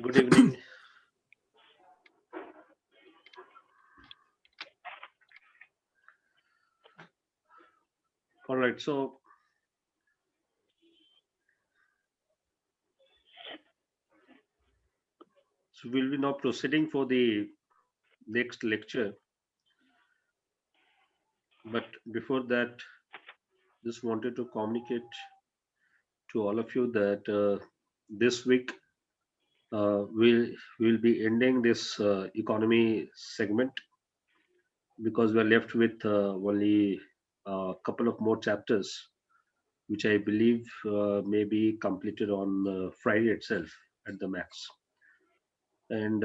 Good evening. All right, so we'll be now proceeding for the next lecture. But before that, just wanted to communicate to all of you that this week we'll be ending this economy segment because we're left with only a couple of more chapters, which I believe may be completed on Friday itself at the max. And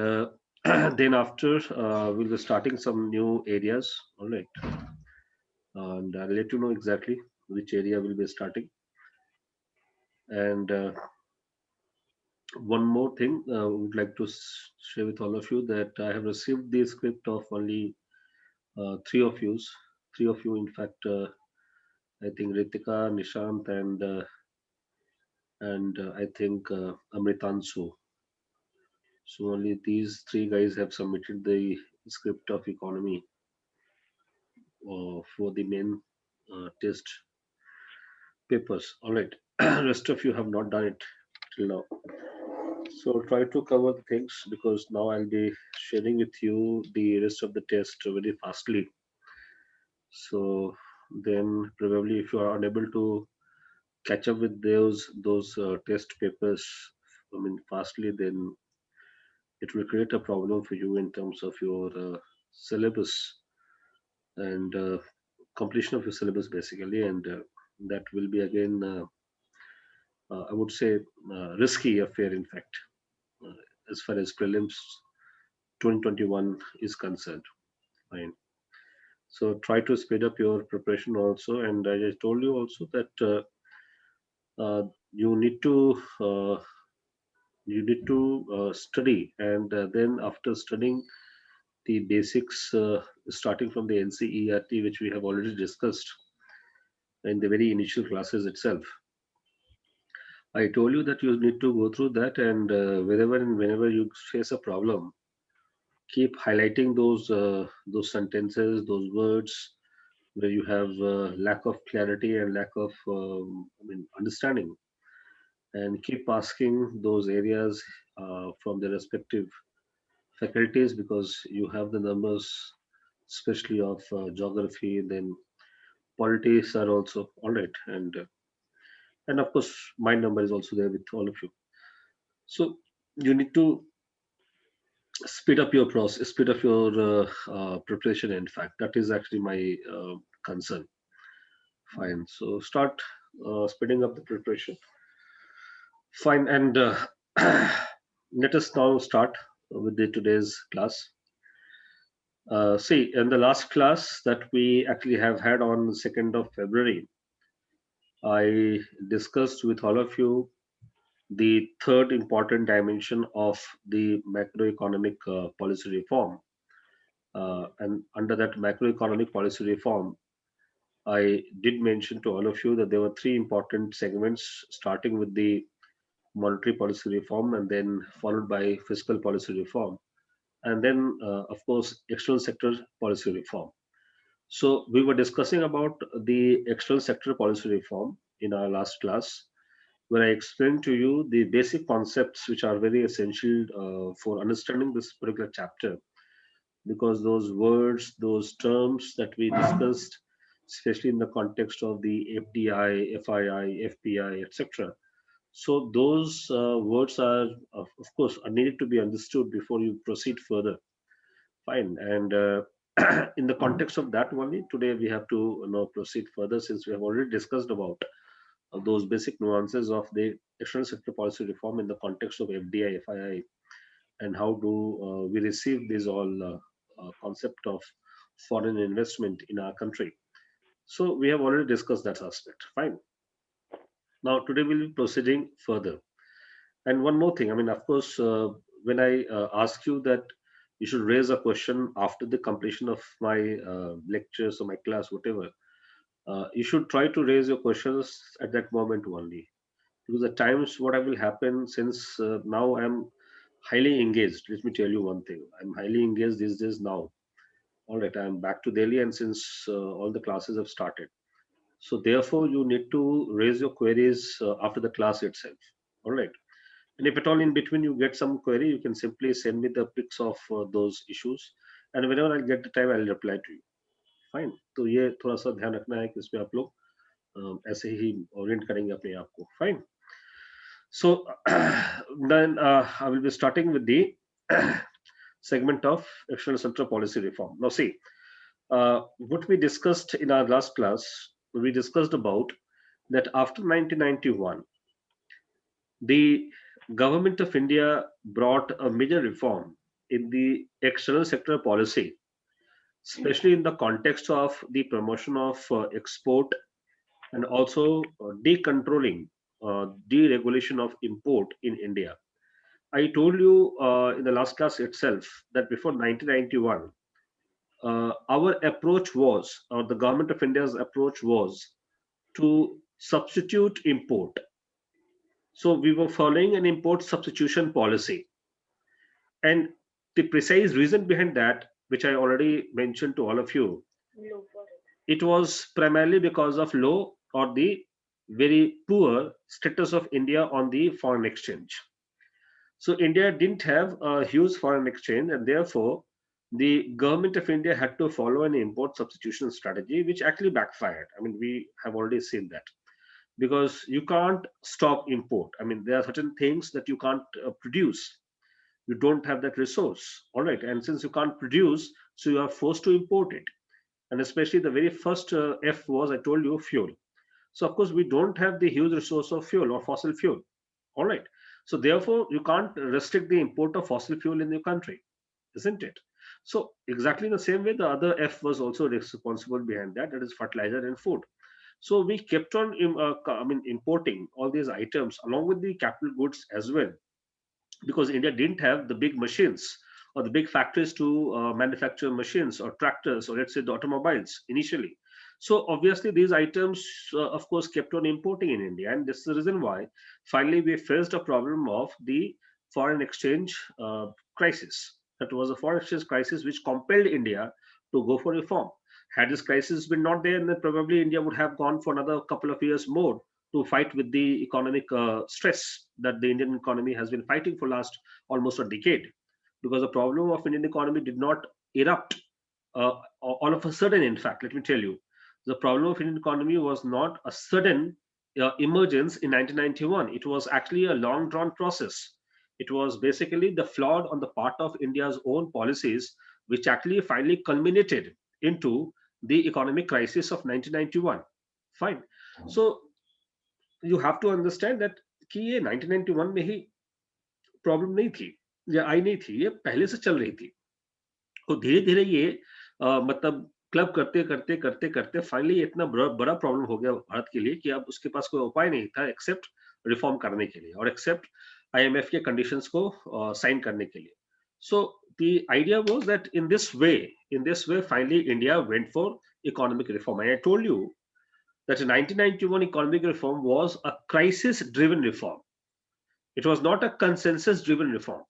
then after we'll be starting some new areas. All right, and I'll let you know exactly which area will be starting. And one more thing I would like to share with all of you that I have received the script of only three of you. Three of you, in fact, I think Ritika, Nishant, and I think Amritansu. So only these three guys have submitted the script of economy for the main test papers. All right, rest of you have not done it till now. So try to cover the things because now I'll be sharing with you the rest of the test very fastly. So then probably if you are unable to catch up with those test papers, I mean fastly, then it will create a problem for you in terms of your syllabus and completion of your syllabus basically, and that will be again I would say risky affair in fact uh, as far as prelims 2021 is concerned. Fine. So try to speed up your preparation also. And I told you also that you need to study, and then after studying the basics, starting from the NCERT, which we have already discussed in the very initial classes itself. I told you that you need to go through that, and wherever and whenever you face a problem, keep highlighting those sentences, those words where you have lack of clarity and lack of understanding, and keep asking those areas from the respective faculties because you have the numbers, especially of geography. Then politics are also all right, and of course my number is also there with all of you. So you need to speed up your process, speed up your preparation. In fact, that is actually my concern. Fine. So start speeding up the preparation. Fine. And let us now start with the today's class. See, in the last class that we actually have had on 2nd of February, I discussed with all of you the third important dimension of the macroeconomic policy reform. And under that macroeconomic policy reform, I did mention to all of you that there were three important segments, starting with the monetary policy reform and then followed by fiscal policy reform, and then, of course, external sector policy reform. So we were discussing about the external sector policy reform in our last class, where I explained to you the basic concepts which are very essential for understanding this particular chapter, because those words, those terms that we discussed, especially in the context of the FDI, FII, FPI, etc. So those words are, of course, are needed to be understood before you proceed further. Fine. And in the context of that only, today we have to proceed further since we have already discussed about those basic nuances of the external sector policy reform in the context of FDI, FII, and how do we receive this all concept of foreign investment in our country. So we have already discussed that aspect. Fine. Now today we'll be proceeding further. And one more thing, I mean, of course, when I ask you that you should raise a question after the completion of my lectures or my class, whatever, you should try to raise your questions at that moment only. Because at times, what will happen, since now I'm highly engaged. Let me tell you one thing. I'm highly engaged these days now. All right, I'm back to Delhi, and since all the classes have started, so therefore you need to raise your queries after the class itself. All right, and if at all in between you get some query, you can simply send me the pics of those issues, and whenever I get the time, I'll reply to you. Fine तो ये थोड़ा सा ध्यान रखना है कि इसमें आप लोग ऐसे ही ओरिएंट करेंगे अपने आप को fine so then I will be starting with the segment of external sector policy reform. Now see, what we discussed in our last class, we discussed about that after 1991 the government of India brought a major reform in the external sector policy, especially in the context of the promotion of export and also decontrolling, deregulation of import in India. I told you in the last class itself that before 1991, our approach was, or the government of India's approach was, to substitute import. So we were following an import substitution policy. And the precise reason behind that, which I already mentioned to all of you, it was primarily because of low or the very poor status of India on the foreign exchange. So India didn't have a huge foreign exchange, and therefore the government of India had to follow an import substitution strategy, which actually backfired. I mean, we have already seen that because you can't stop import. I mean, there are certain things that you can't produce. You don't have that resource, all right. And since you can't produce, so you are forced to import it. And especially the very first F was, I told you, fuel. So of course we don't have the huge resource of fuel or fossil fuel. All right. So therefore you can't restrict the import of fossil fuel in your country, isn't it? So exactly in the same way, the other F was also responsible behind that. That is fertilizer and food. So we kept on, importing all these items along with the capital goods as well, because India didn't have the big machines or the big factories to manufacture machines or tractors or let's say the automobiles initially. So obviously these items, of course, kept on importing in India, and this is the reason why finally we faced a problem of the foreign exchange crisis. That was a foreign exchange crisis which compelled India to go for reform. Had this crisis been not there, then probably India would have gone for another couple of years more to fight with the economic stress that the Indian economy has been fighting for last almost a decade. Because the problem of Indian economy did not erupt all of a sudden. In fact, let me tell you, the problem of Indian economy was not a sudden emergence in 1991. It was actually a long drawn process. It was basically the flawed on the part of India's own policies, which actually finally culminated into the economic crisis of 1991. Fine. So you have to understand that कि ये 1991 में ही problem नहीं थी या आई नहीं थी, ये पहले से चल रही थी। तो धीरे धीरे ये मतलब क्लब करते करते करते करते फाइनली इतना बड़ा बड़ा प्रॉब्लम हो गया भारत के लिए कि अब उसके पास कोई उपाय नहीं था एक्सेप्ट रिफॉर्म करने के लिए और एक्सेप्ट आईएमएफ के कंडीशंस को साइन करने के लिए. So the idea was that in this way finally India went for economic reform, and I told you that in 1991 economic reform was a crisis driven reform. It was not a consensus driven reform.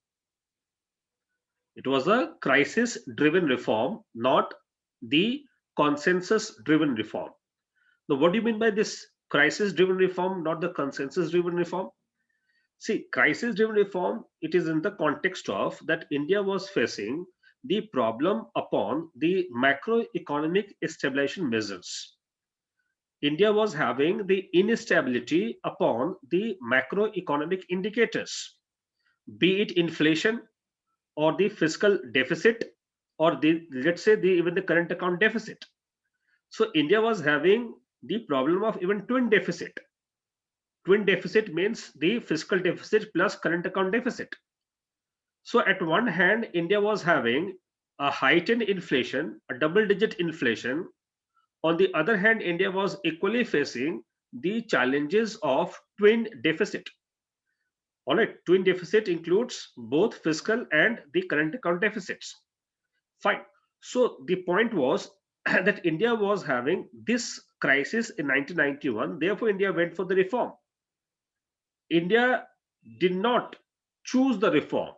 It was a crisis driven reform, not the consensus driven reform. Now, what do you mean by this crisis driven reform, not the consensus driven reform? See, crisis driven reform, it is in the context of that India was facing the problem upon the macroeconomic stabilization measures. India was having the instability upon the macroeconomic indicators, be it inflation or the fiscal deficit or the, let's say, the even the current account deficit. So India was having the problem of even twin deficit. Twin deficit means the fiscal deficit plus current account deficit. So at one hand, India was having a heightened inflation, a double digit inflation. On the other hand, India was equally facing the challenges of twin deficit. All right, twin deficit includes both fiscal and the current account deficits. Fine. So the point was that India was having this crisis in 1991. Therefore, India went for the reform. India did not choose the reform.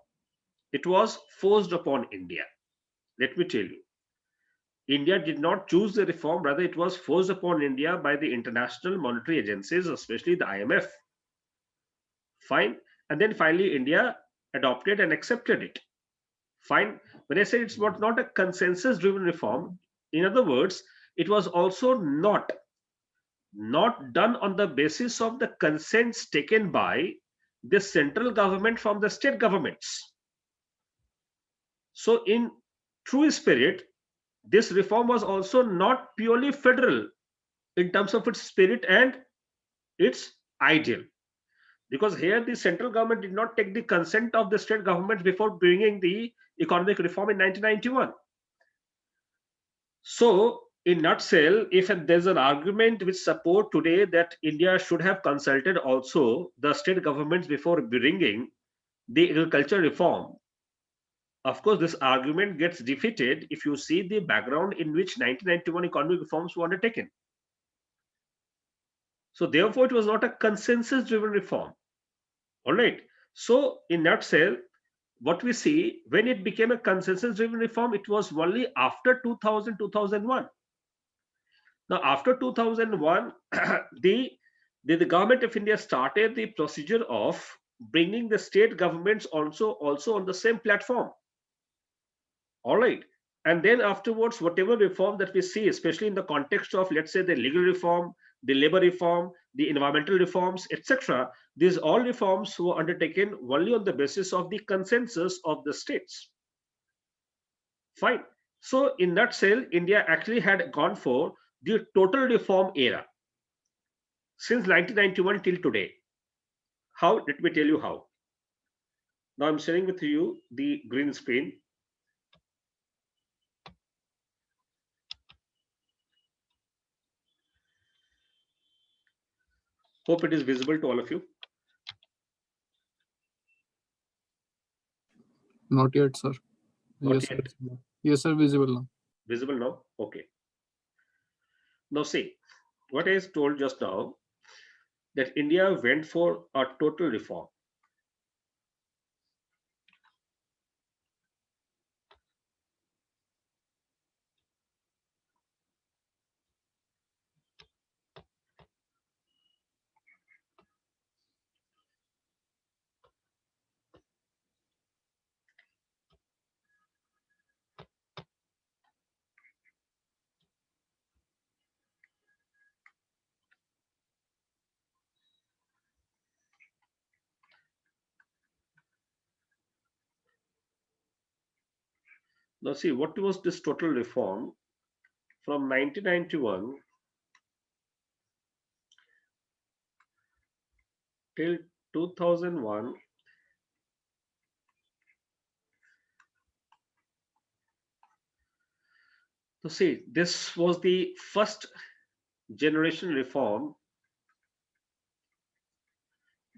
it was forced upon India. Let me tell you, India did not choose the reform, rather, it was forced upon India by the international monetary agencies, especially the IMF. Fine. And then finally, India adopted and accepted it. Fine. When I say it's not a consensus driven reform, in other words, it was also not done on the basis of the consents taken by the central government from the state governments. So, in true spirit, this reform was also not purely federal in terms of its spirit and its ideal. Because here the central government did not take the consent of the state government before bringing the economic reform in 1991. So, in nutshell, if there's an argument which support today that India should have consulted also the state governments before bringing the agriculture reform, of course, this argument gets defeated if you see the background in which 1991 economic reforms were undertaken. So, therefore, it was not a consensus-driven reform. All right. So, in nutshell, what we see when it became a consensus-driven reform, it was only after 2000, 2001. Now, after 2001, the government of India started the procedure of bringing the state governments also on the same platform. All right. And then afterwards, whatever reform that we see, especially in the context of, let's say, the legal reform, the labor reform, the environmental reforms, etc., these all reforms were undertaken only on the basis of the consensus of the states. Fine. So, in nutshell, India actually had gone for the total reform era since 1991 till today. How? Let me tell you how. Now, I'm sharing with you the green screen. Hope it is visible to all of you. Not yet, sir. Not Yes, yet. sir. Yes, sir. Visible now. Visible now? Okay. Now, see, what I told just now, that India went for a total reform. Now, see, what was this total reform from 1991 till 2001? So, see, this was the first generation reform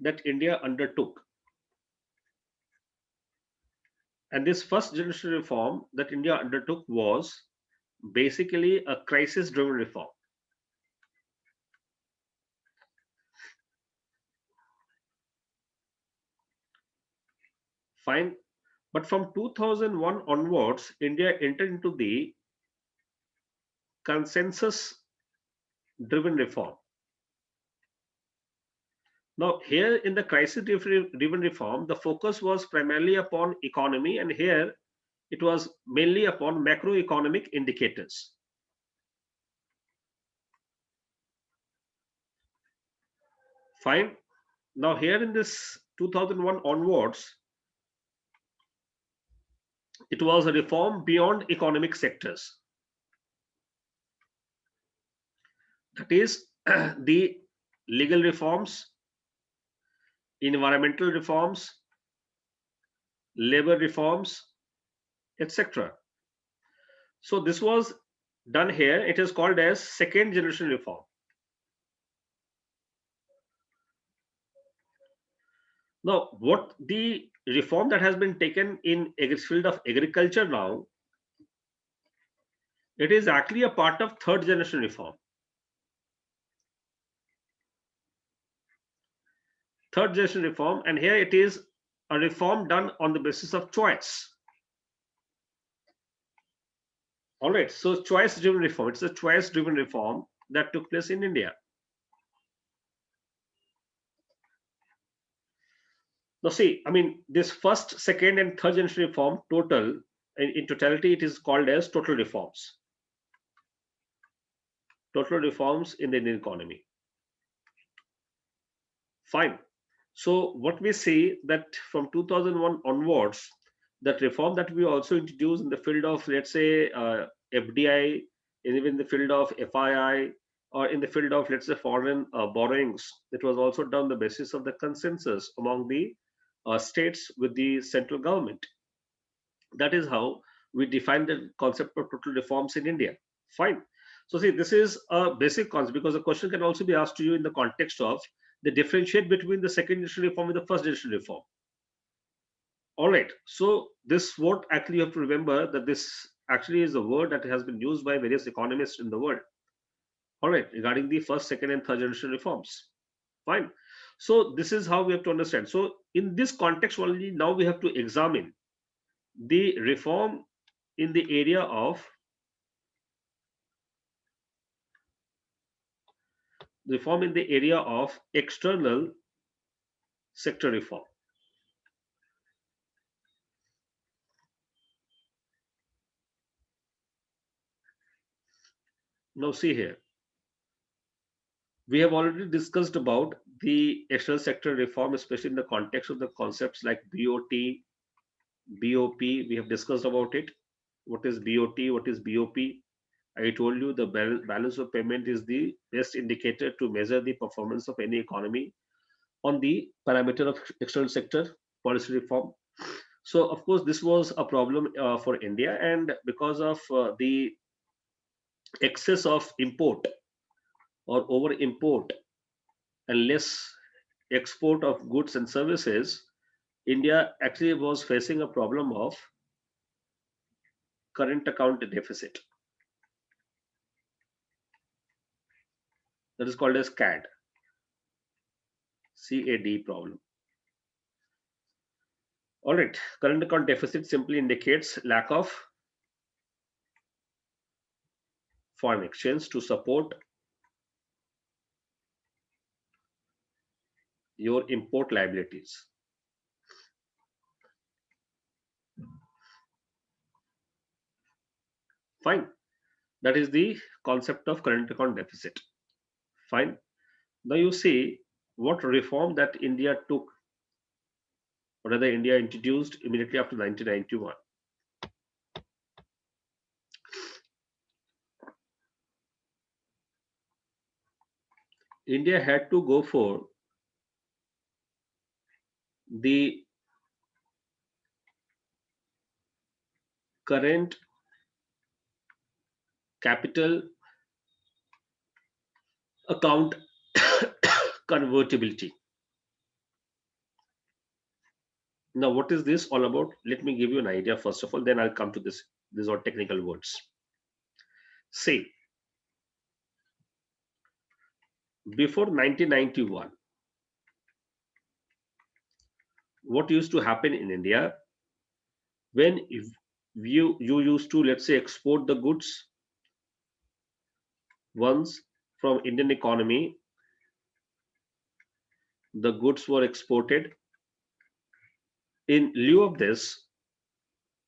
that India undertook. And this first generation reform that India undertook was basically a crisis driven reform. Fine. But from 2001 onwards, India entered into the consensus driven reform. Now, here in the crisis driven reform, the focus was primarily upon economy, and here it was mainly upon macroeconomic indicators. Fine. Now, here in this 2001 onwards, it was a reform beyond economic sectors. That is, the legal reforms, environmental reforms, labor reforms, etc. So this was done here. It is called as second generation reform. Now, what the reform that has been taken in field of agriculture now, it is actually a part of third generation reform. Third generation reform, and here it is a reform done on the basis of choice. All right, so choice-driven reform. It's a choice-driven reform that took place in India. Now, see, I mean, this first, second, and third generation reform total, in totality, it is called as total reforms. Total reforms in the Indian economy. Fine. So what we see that from 2001 onwards, that reform that we also introduced in the field of, let's say, FDI, and even in the field of FII, or in the field of, let's say, foreign borrowings, it was also done on the basis of the consensus among the states with the central government. That is how we define the concept of total reforms in India. Fine. So see, this is a basic concept, because the question can also be asked to you in the context of the differentiate between the second generation reform and the first generation reform. All right. So this word, actually you have to remember that this actually is a word that has been used by various economists in the world. All right, regarding the first, second, and third generation reforms. Fine. So this is how we have to understand. So in this context only, now we have to examine the reform in the area of external sector reform. Now see here, we have already discussed about the external sector reform, especially in the context of the concepts like BOT, BOP. We have discussed about it. What is BOT? What is BOP? I told you the balance of payment is the best indicator to measure the performance of any economy on the parameter of external sector policy reform. So, of course, this was a problem for India, and because of the excess of import or over import and less export of goods and services, India actually was facing a problem of current account deficit. That is called as CAD, CAD problem. All right, current account deficit simply indicates lack of foreign exchange to support your import liabilities. Fine. That is the concept of current account deficit. Fine. Now you see what reform that India took, or rather India introduced immediately after 1991. India had to go for the current capital account convertibility. Now, what is this all about? Let me give you an idea first of all, then I'll come to this. These are technical words. Say, before 1991, what used to happen in India when you used to, let's say, export the goods once from Indian economy, the goods were exported. In lieu of this,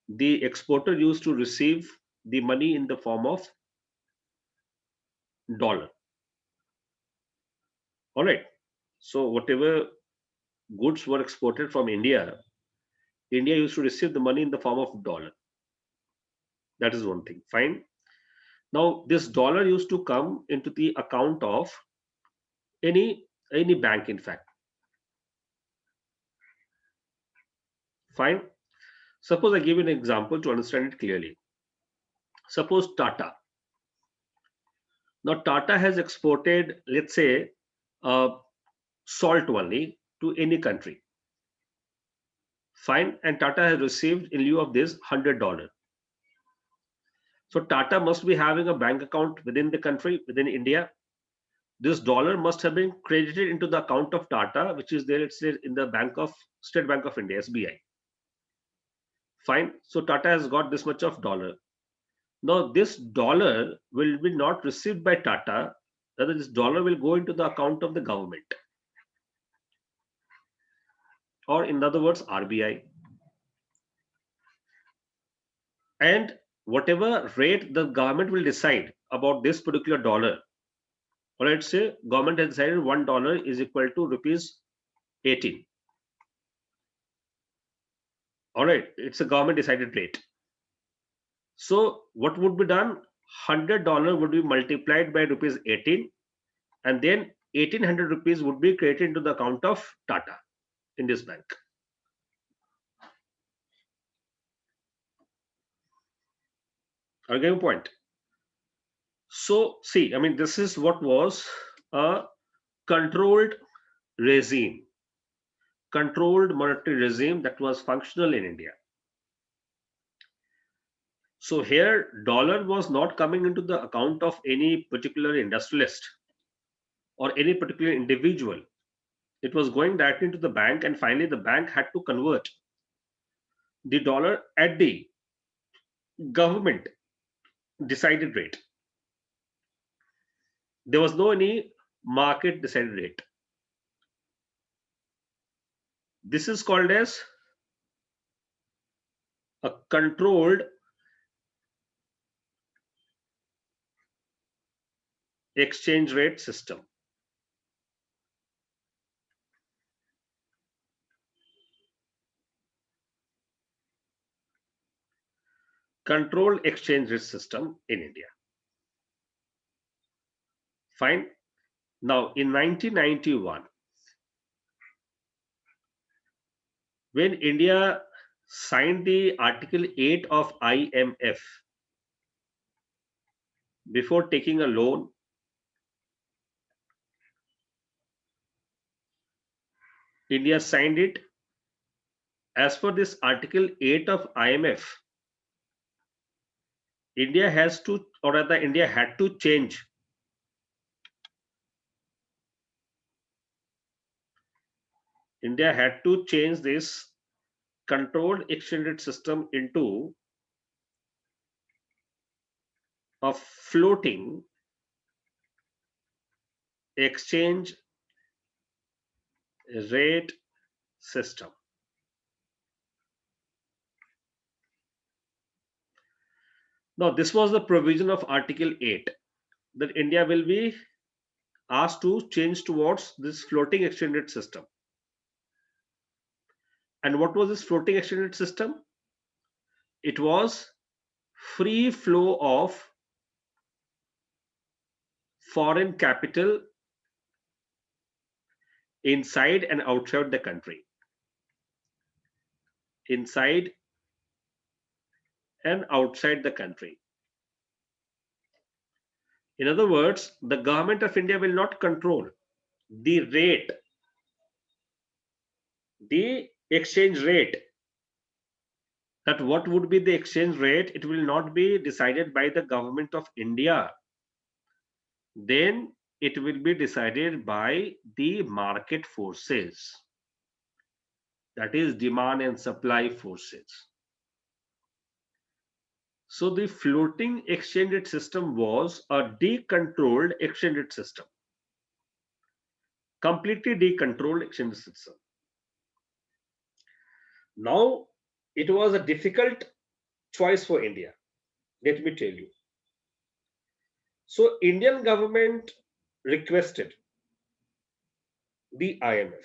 the exporter used to receive the money in the form of dollar. All right. So whatever goods were exported from India, India used to receive the money in the form of dollar. That is one thing. Fine. Now this dollar used to come into the account of any bank, in fact. Fine. Suppose I give you an example to understand it clearly. Suppose Tata. Now Tata has exported, let's say, salt only to any country. Fine. And Tata has received in lieu of this $100. So Tata must be having a bank account within the country, within India. this dollar must have been credited into the account of Tata, which is there, let's say, in the State Bank of India, SBI. Fine. So Tata has got this much of dollar. Now this dollar will be not received by Tata. Rather, this dollar will go into the account of the government, or in other words, RBI. And whatever rate the government will decide about this particular dollar, or let's say government has decided $1 is equal to rupees 18. All right, it's a government decided rate. So what would be done? $100 would be multiplied by rupees 18, and then 1800 rupees would be credited into the account of Tata in this bank. Are you getting the point? So see, I mean, this is what was a controlled regime, controlled monetary regime that was functional in India. So here, dollar was not coming into the account of any particular industrialist or any particular individual. It was going directly into the bank, and finally the bank had to convert the dollar at the government decided rate. There was no any market decided rate. This is called as a controlled exchange rate system. Controlled exchange rate system in India. Fine. Now in 1991, when India signed the Article 8 of IMF, before taking a loan, India signed it. As per this Article 8 of IMF, India has to, or rather India had to change this controlled exchange rate system into a floating exchange rate system. Now, this was the provision of Article 8, that India will be asked to change towards this floating exchange rate system. And what was this floating exchange rate system? It was free flow of foreign capital inside and outside the country. Inside and outside the country. In other words, the government of India will not control the rate, the exchange rate. That what would be the exchange rate? It will not be decided by the government of India. Then it will be decided by the market forces. That is demand and supply forces. So the floating exchange rate system was a decontrolled exchange rate system. Completely decontrolled exchange rate system. Now, it was a difficult choice for India. Let me tell you. So, Indian government requested the IMF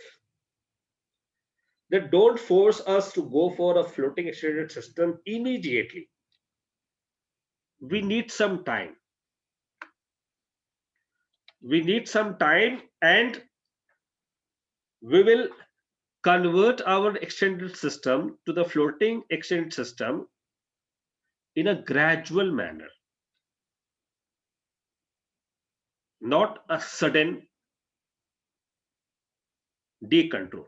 that don't force us to go for a floating exchange rate system immediately. We need some time. We need some time, and we will convert our exchange rate system to the floating exchange system in a gradual manner, not a sudden decontrol.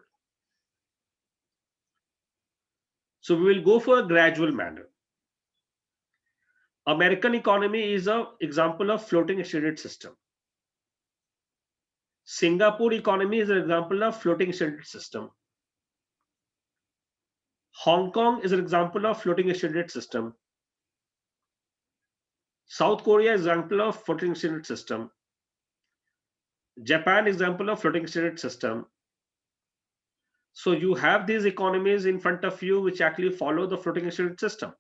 So we will go for a gradual manner. American economy is an example of floating exchange rate system. Singapore economy is an example of floating exchange system. Hong Kong is an example of floating exchange rate system. South Korea is an example of floating exchange rate system. Japan example of floating exchange rate system. So you have these economies in front of you which actually follow the floating exchange rate system.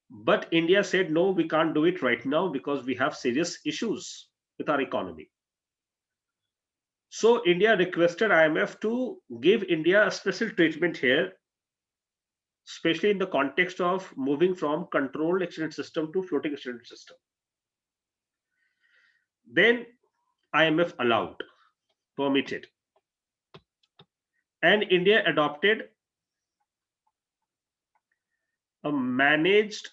But India said, no, we can't do it right now because we have serious issues with our economy. So India requested IMF to give India a special treatment here, especially in the context of moving from controlled exchange system to floating exchange system. Then IMF allowed, permitted, and India adopted a managed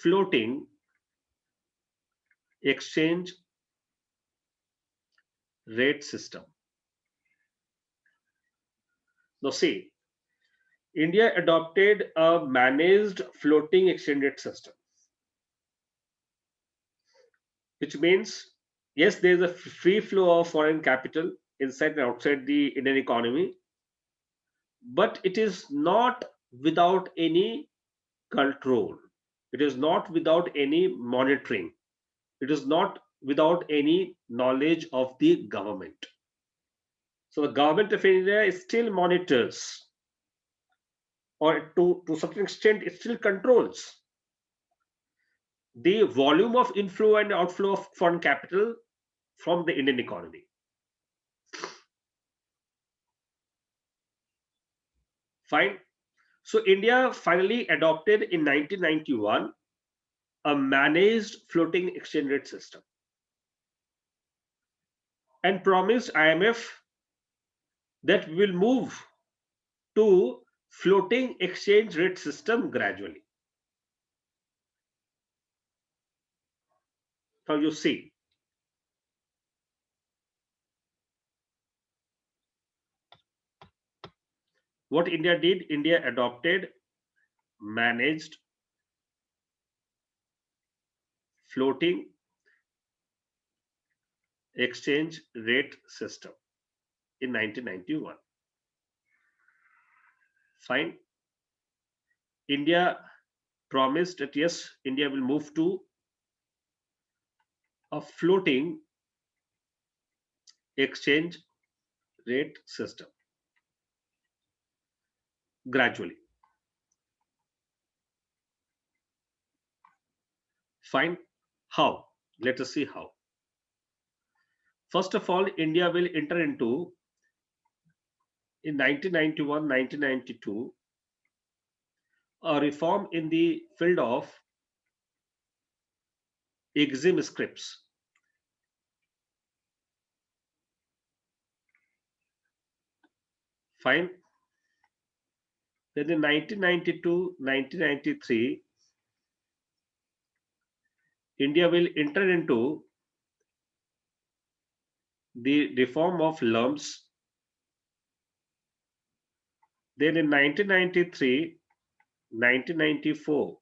floating exchange rate system. Now see, India adopted a managed floating exchange rate system, which means, yes, there is a free flow of foreign capital inside and outside the Indian economy, but it is not without any control. It is not without any monitoring. It is not without any knowledge of the government. So the government of India still monitors, or to certain extent, it still controls the volume of inflow and outflow of foreign capital from the Indian economy. Fine. So India finally adopted in 1991 a managed floating exchange rate system and promised IMF that we will move to floating exchange rate system gradually. Now you see, what India did, India adopted managed floating exchange rate system in 1991. Fine. India promised that yes, India will move to a floating exchange rate system gradually. Fine. How? Let us see how. First of all, India will enter into, in 1991, 1992, a reform in the field of EXIM scripts. Fine. Then in 1992, 1993, India will enter into the reform of LUMS. Then in 1993, 1994,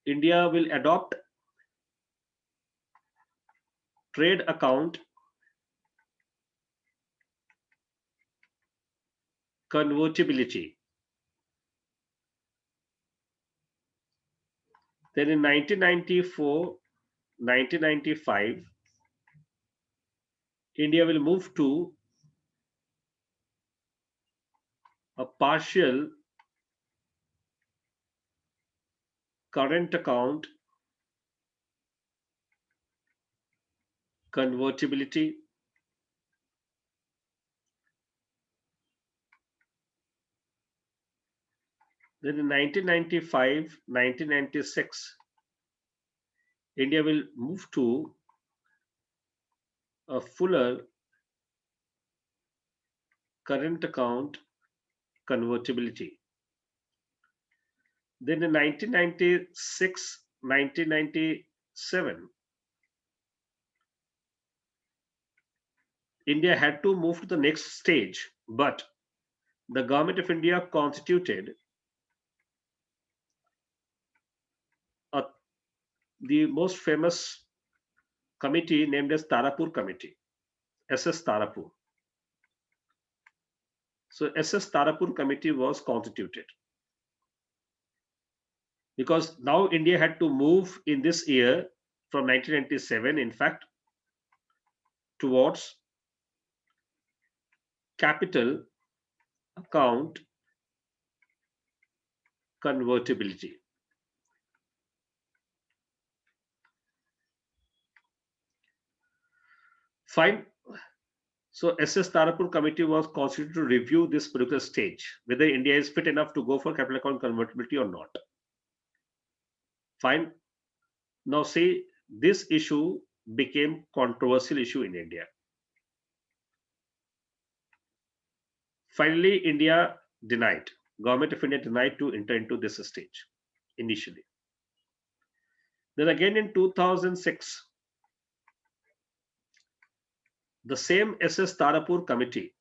India will adopt trade account convertibility. Then in 1994, 1995, India will move to a partial current account convertibility. Then in 1995, 1996, India will move to a fuller current account convertibility. Then in 1996, 1997, India had to move to the next stage, but the government of India constituted a, the most famous committee named as Tarapur Committee, SS Tarapur. So SS Tarapur Committee was constituted because now India had to move in this year from 1997, in fact, towards capital account convertibility. Fine. So SS Tarapur Committee was constituted to review this particular stage, whether India is fit enough to go for capital account convertibility or not. Fine. Now see, this issue became controversial issue in India. Finally, India denied. Government of India denied to enter into this stage initially. Then again in 2006, the same SS Tarapur Committee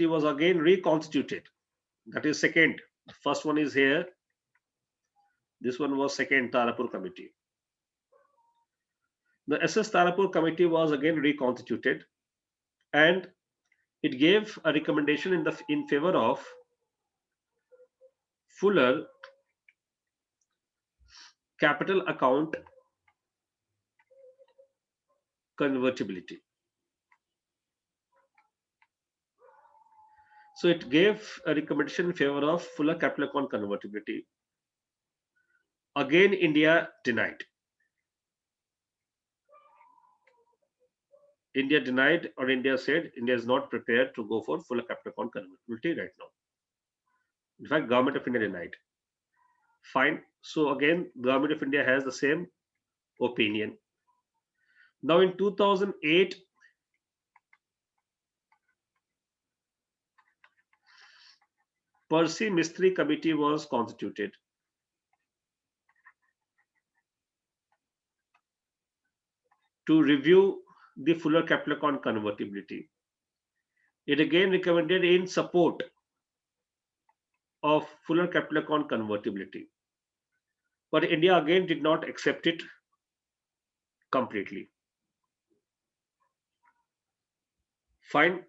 was again reconstituted. That is second. The first one is here. This one was second Tarapur Committee. The SS Tarapur Committee was again reconstituted, and it gave a recommendation in favor of fuller capital account convertibility. So it gave a recommendation in favor of fuller capital account convertibility. Again, India denied. India denied, or India said India is not prepared to go for fuller capital account convertibility right now. In fact, Government of India denied. Fine. So again, Government of India has the same opinion. Now in 2008, Percy Mistry Committee was constituted. To review the fuller capital account convertibility. It again recommended in support of fuller capital account convertibility. But India again did not accept it completely. Fine.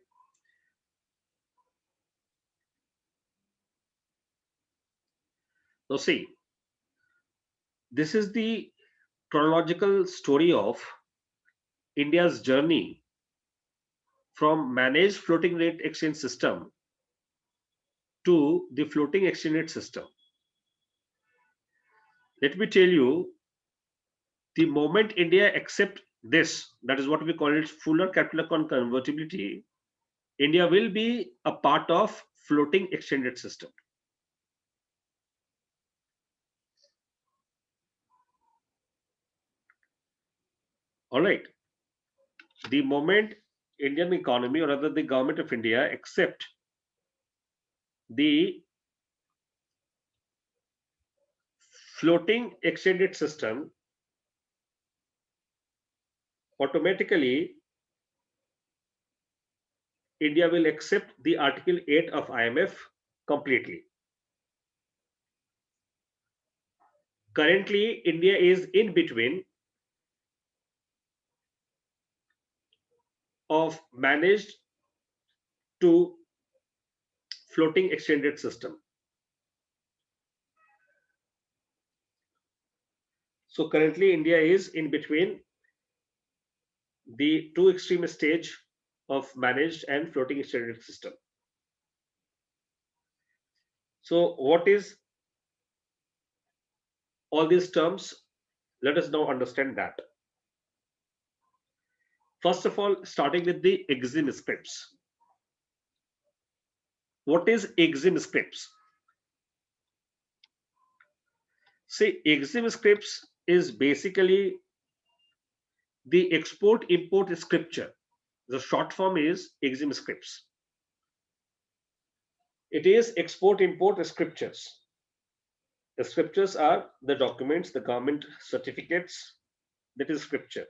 Now see, this is the chronological story of India's journey from managed floating rate exchange system to the floating exchange rate system. Let me tell you, the moment India accept this, that is what we call it fuller capital account convertibility, India will be a part of floating exchange rate system. All right. The moment Indian economy, or rather the government of India, accept the floating exchange rate system, automatically India will accept the Article 8 of IMF completely. Currently, India is in between of managed to floating exchange rate system. So currently, India is in between the two extreme stage of managed and floating exchange rate system. So what is all these terms? Let us now understand that. First of all, starting with the EXIM scripts. What is EXIM scripts? See, EXIM scripts is basically the export import scripture. The short form is EXIM scripts. It is export import scriptures. The scriptures are the documents, the government certificates, that is scripture.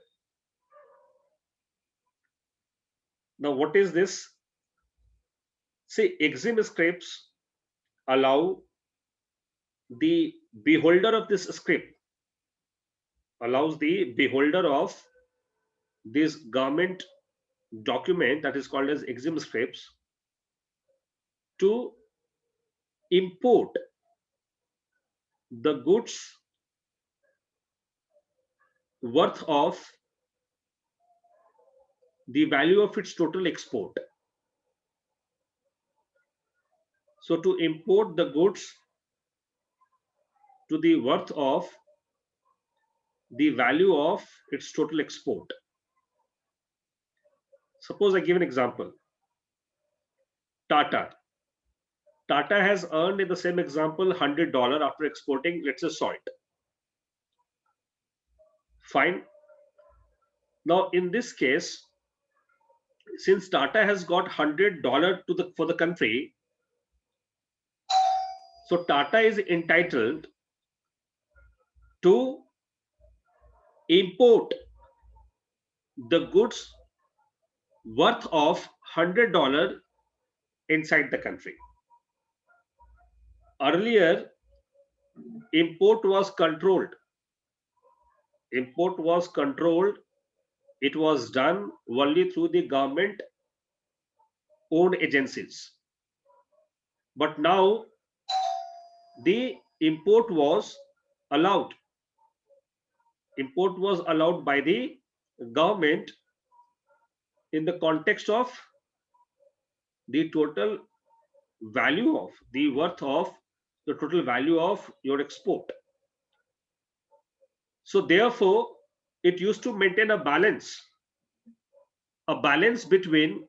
Now, what is this? See, EXIM scripts allow the beholder of this script allows the beholder of this government document that is called as exim scripts to import the goods worth of the value of its total export. So to import the goods to the worth of the value of its total export. Suppose I give an example. Tata. Tata has earned in the same example $100 after exporting, let's say, salt. Fine. Now in this case, since Tata has got $100 for the country, so Tata is entitled to import the goods worth of $100 inside the country. Earlier, import was controlled. Import was controlled. It was done only through the government owned agencies. But now the import was allowed. Import was allowed by the government in the context of the total value of the worth of the total value of your export. So therefore, it used to maintain a balance between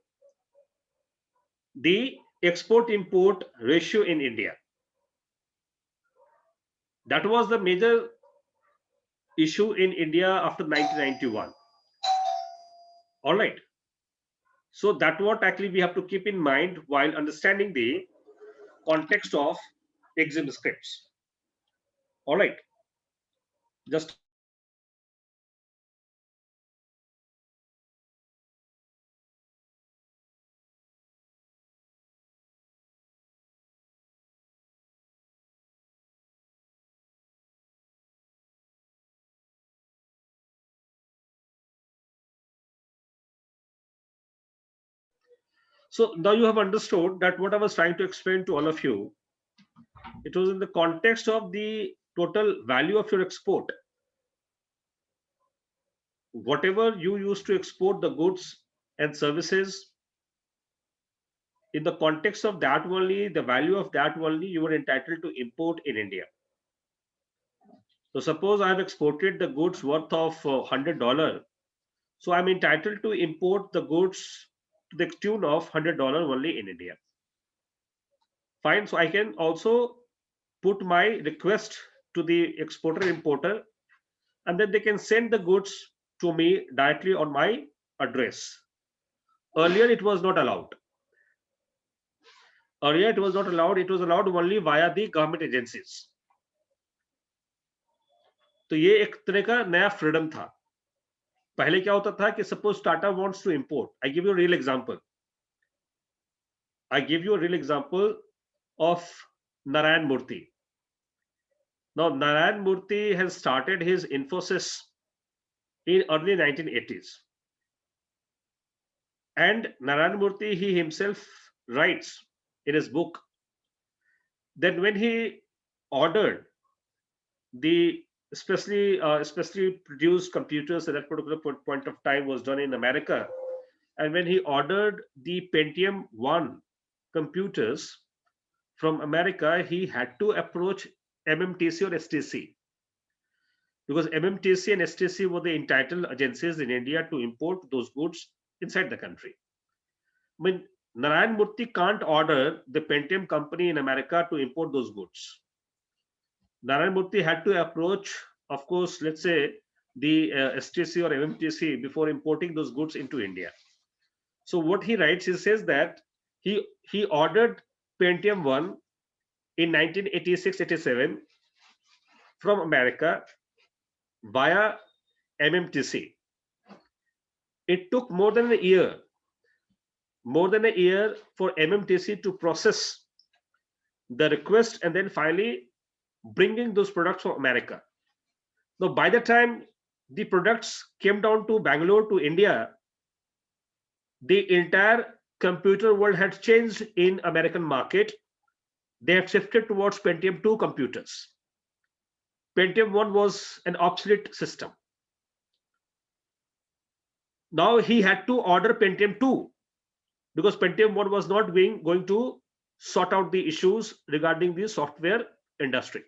the export-import ratio in India. That was the major issue in India after 1991. All right. So that's what actually we have to keep in mind while understanding the context of exim scripts. All right. Just so now you have understood that what I was trying to explain to all of you, it was in the context of the total value of your export. Whatever you used to export the goods and services, in the context of that only, the value of that only, you were entitled to import in India. So suppose I have exported the goods worth of $100. So I'm entitled to import the goods to the tune of $100 only in India. Fine. So I can also put my request to the exporter importer, and then they can send the goods to me directly on my address. Earlier, it was not allowed. Earlier, it was not allowed. It was allowed only via the government agencies. तो ये एक तरह का नया freedom था. पहले क्या होता था कि suppose Tata wants to import. I give you real example. I give you a real example of Narayan Murthy. Now, Narayan Murthy has started his Infosys in early 1980s. And Narayan Murthy, he himself writes in his book that when he ordered the especially produced computers at that particular point of time was done in America, and when he ordered the Pentium 1 computers from America, he had to approach MMTC or STC, because MMTC and STC were the entitled agencies in India to import those goods inside the country. I mean, Narayan Murthy can't order the Pentium company in America to import those goods. Narayan Murthy had to approach, of course, let's say the STC or MMTC before importing those goods into India. So what he writes, he says that he ordered Pentium 1 in 1986-87 from America via MMTC. It took more than a year for MMTC to process the request, and then finally bringing those products from America. Now, by the time the products came down to Bangalore, to India, the entire computer world had changed in American market. They had shifted towards Pentium 2 computers. Pentium 1 was an obsolete system. Now he had to order Pentium 2 because Pentium 1 was not going to sort out the issues regarding the software industry.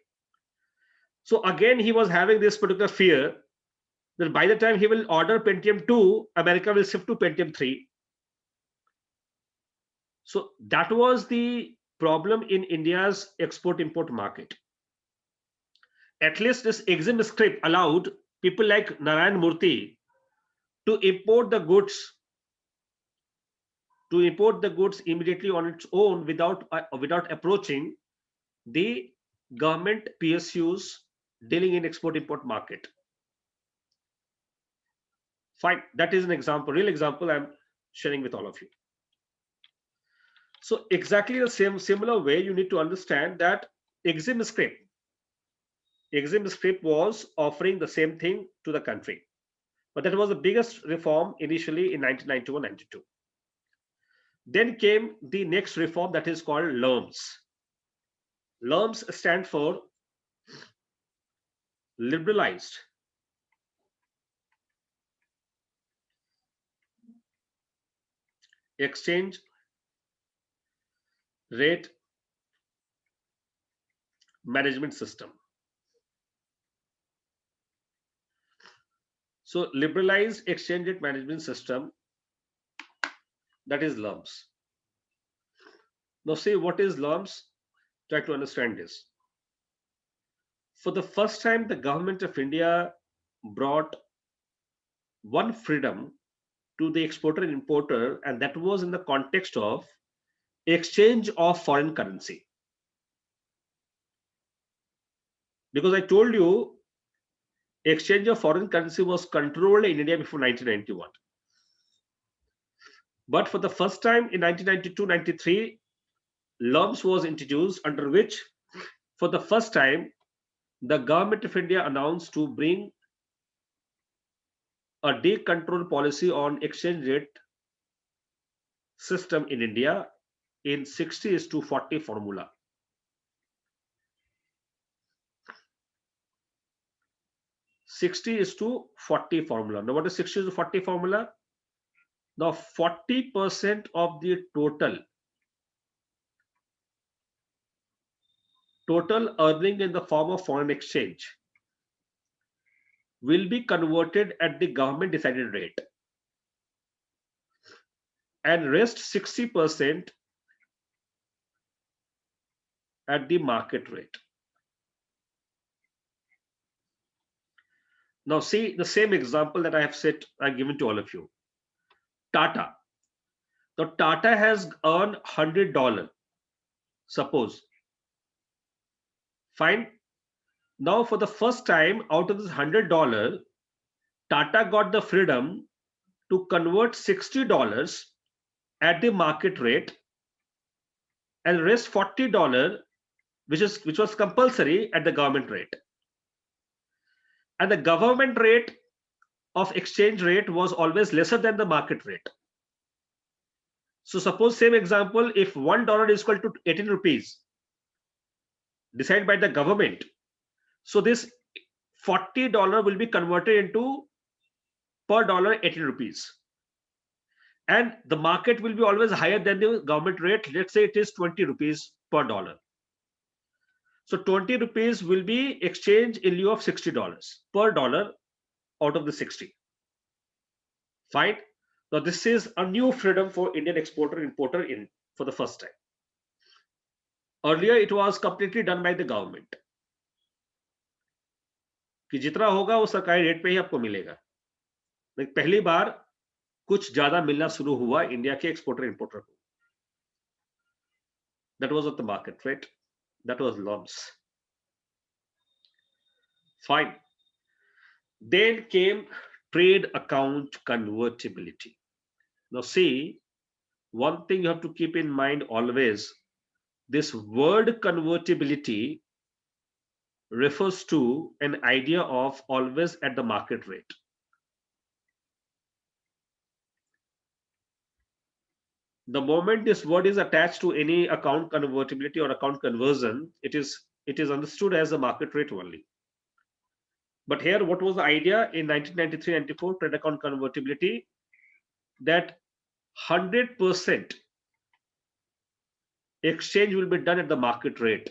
So again, he was having this particular fear that by the time he will order Pentium 2, America will shift to Pentium 3. So that was the problem in India's export-import market. At least this EXIM script allowed people like Narayan Murthy to import the goods immediately on its own without approaching the government PSUs dealing in export-import market. Fine, that is an example, real example I'm sharing with all of you. So exactly the similar way, you need to understand that EXIM script was offering the same thing to the country, but that was the biggest reform initially in 1991-92. Then came the next reform, that is called LERMS. LERMS stand for Liberalized Exchange Rate Management System. So Liberalized Exchange Rate Management System, that is LERMS. Now see, what is LERMS? Try to understand this. For the first time, the government of India brought one freedom to the exporter and importer, and that was in the context of exchange of foreign currency. Because I told you, exchange of foreign currency was controlled in India before 1991. But for the first time in 1992-93, LERMS was introduced, under which, for the first time, the government of India announced to bring a day control policy on exchange rate system in India in 60:40 formula. 60:40 formula. Now, what is 60:40 formula? Now, 40% of the total earning in the form of foreign exchange will be converted at the government decided rate, and rest 60% at the market rate. Now see the same example that I've given to all of you. Tata. Now Tata has earned $100, suppose. Fine. Now for the first time, out of this $100, Tata got the freedom to convert $60 at the market rate, and rest $40, which was compulsory, at the government rate. And the government rate of exchange rate was always lesser than the market rate. So suppose, same example, if $1 is equal to 18 rupees decided by the government, so this $40 will be converted into per dollar 18 rupees, and the market will be always higher than the government rate. Let's say it is 20 rupees per dollar. So 20 rupees will be exchanged in lieu of $60 per dollar out of the 60. Fine. Now this is a new freedom for Indian exporter importer in for the first time. Earlier it was completely done by the government कि जितना होगा वो सरकारी rate पे ही आपको मिलेगा. लेकिन पहली बार कुछ ज्यादा मिलना शुरू हुआ इंडिया के एक्सपोर्टर इंपोर्टर को. That was at the market rate. That was LERMS. Fine. Then came trade account convertibility. Now see, one thing you have to keep in mind always, this word convertibility refers to an idea of always at the market rate. The moment this word is attached to any account convertibility or account conversion, it is understood as a market rate only. But here, what was the idea in 1993-94 trade account convertibility? That 100% exchange will be done at the market rate.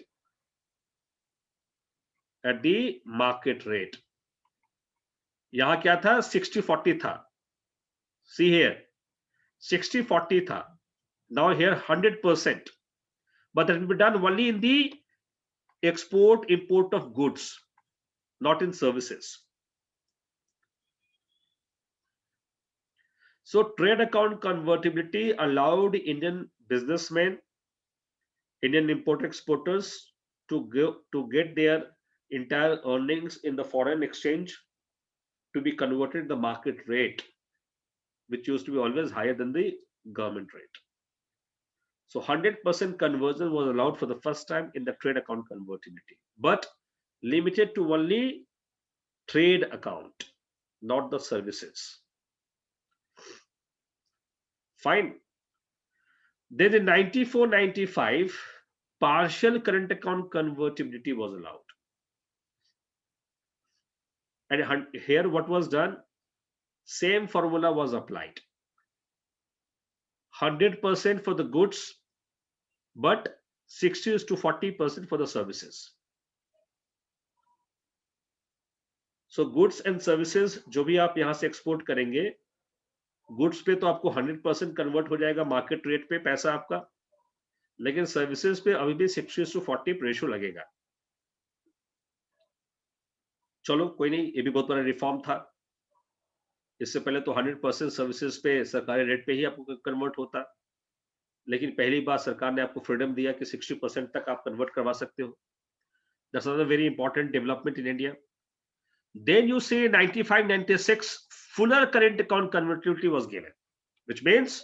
At the market rate. यहां क्या था? 60-40 था. See here, 60-40 था. Now here 100%. But that will be done only in the export import of goods, not in services. So trade account convertibility allowed Indian businessmen, Indian import exporters to get their entire earnings in the foreign exchange to be converted the market rate, which used to be always higher than the government rate. So 100% conversion was allowed for the first time in the trade account convertibility, but limited to only trade account, not the services. Fine. Then in 94-95, partial current account convertibility was allowed. And here what was done? Same formula was applied. 100% for the goods, but 60-40% for the services. So goods and services जो भी आप यहां से export करेंगे, goods पे तो आपको 100% convert हो जाएगा मार्केट रेट पे पैसा आपका, लेकिन सर्विसेज पे अभी भी 60-40 रेशो लगेगा. चलो कोई नहीं, ये भी बहुत बड़ा रिफॉर्म था. इससे पहले तो 100% सर्विसेज पे सरकारी रेट पे ही आपको कन्वर्ट होता, लेकिन पहली बार सरकार ने आपको फ्रीडम दिया कि 60% तक आप कन्वर्ट करवा सकते हो. That's a very important development in India. Then you say 95-96 fuller current account convertibility was given, which means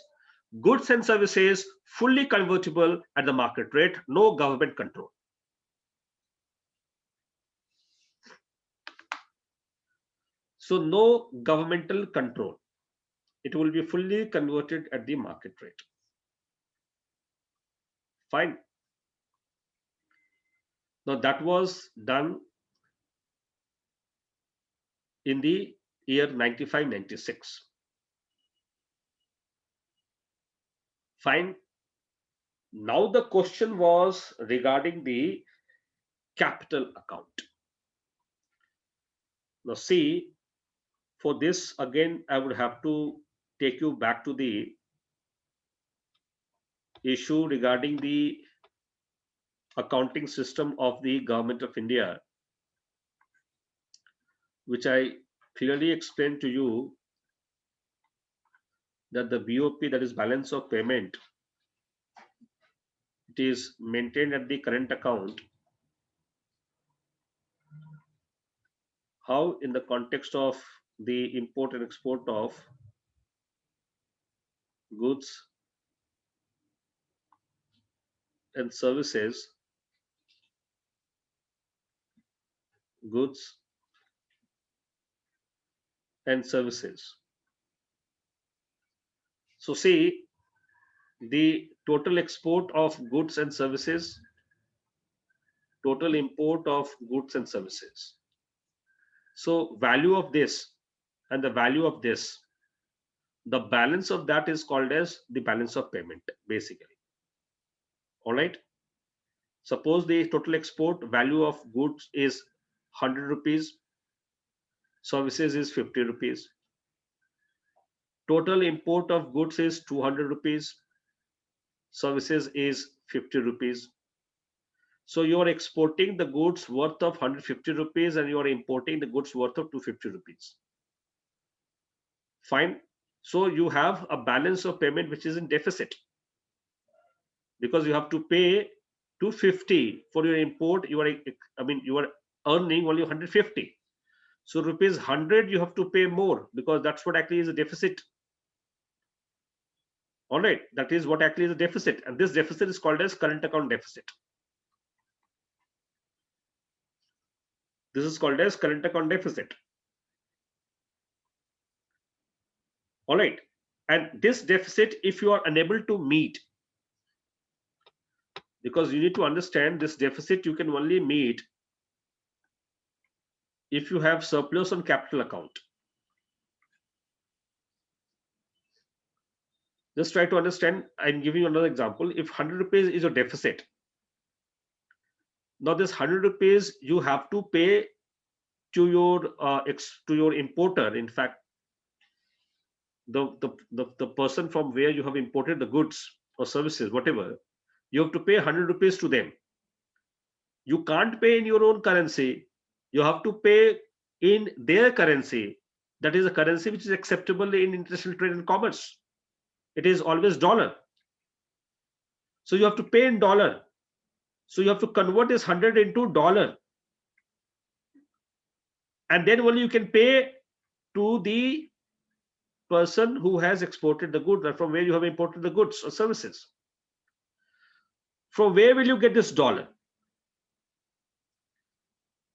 goods and services fully convertible at the market rate, no government control. So no governmental control. It will be fully converted at the market rate. Fine. Now that was done in the year 95-96. Fine. Now the question was regarding the capital account. Now see, for this again I would have to take you back to the issue regarding the accounting system of the government of India, which I clearly explained to you that the BOP, that is balance of payment, it is maintained at the current account. How? In the context of the import and export of goods and services, goods and services. So see, the total export of goods and services, total import of goods and services. So value of this and the value of this, the balance of that is called as the balance of payment, basically. All right. Suppose the total export value of goods is 100 rupees, services is 50 rupees. Total import of goods is 200 rupees, services is 50 rupees. So you are exporting the goods worth of 150 rupees and you are importing the goods worth of 250 rupees. Fine. So you have a balance of payment which is in deficit, because you have to pay 250 for your import. You are earning only 150. So rupees 100 you have to pay more, because that's what actually is a deficit. All right, that is what actually is a deficit, and this deficit is called as current account deficit. This is called as current account deficit. All right. And this deficit, if you are unable to meet, because you need to understand this deficit you can only meet if you have surplus on capital account. Just try to understand. I'm giving you another example. If 100 rupees is a deficit, now this 100 rupees you have to pay to your importer. In fact, the person from where you have imported the goods or services, whatever, you have to pay 100 rupees to them. You can't pay in your own currency. You have to pay in their currency. That is a currency which is acceptable in international trade and commerce. It is always dollar. So you have to pay in dollar. So you have to convert this 100 into dollar. And then only you can pay to the person who has exported the good, from where you have imported the goods or services. From where will you get this dollar?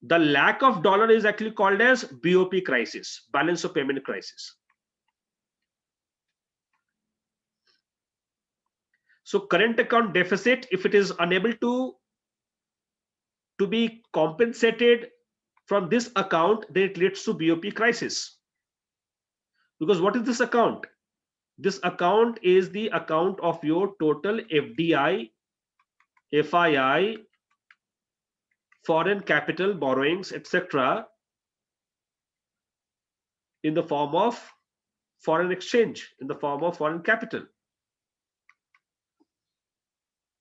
The lack of dollar is actually called as BOP crisis, balance of payment crisis. So current account deficit, if it is unable to be compensated from this account, then it leads to BOP crisis. Because what is this account? This account is the account of your total FDI, FII, foreign capital borrowings, etc., in the form of foreign exchange, in the form of foreign capital.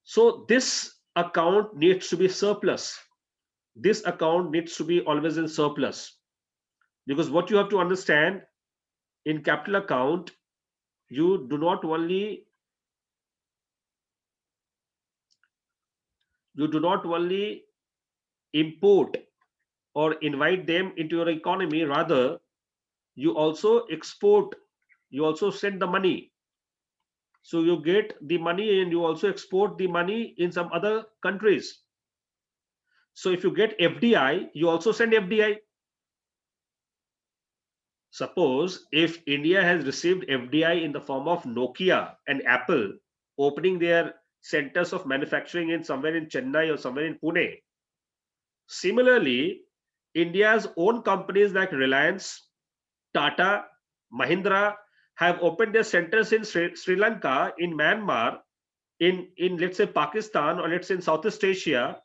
So this account needs to be surplus. This account needs to be always in surplus, because what you have to understand, in capital account, you do not only import or invite them into your economy, rather you also export, you also send the money. So you get the money and you also export the money in some other countries. So if you get FDI, you also send FDI. Suppose if India has received FDI in the form of Nokia and Apple opening their centers of manufacturing in somewhere in Chennai or somewhere in Pune. Similarly, India's own companies like Reliance, Tata, Mahindra have opened their centers in Sri Lanka, in Myanmar, in let's say Pakistan, or let's say in Southeast Asia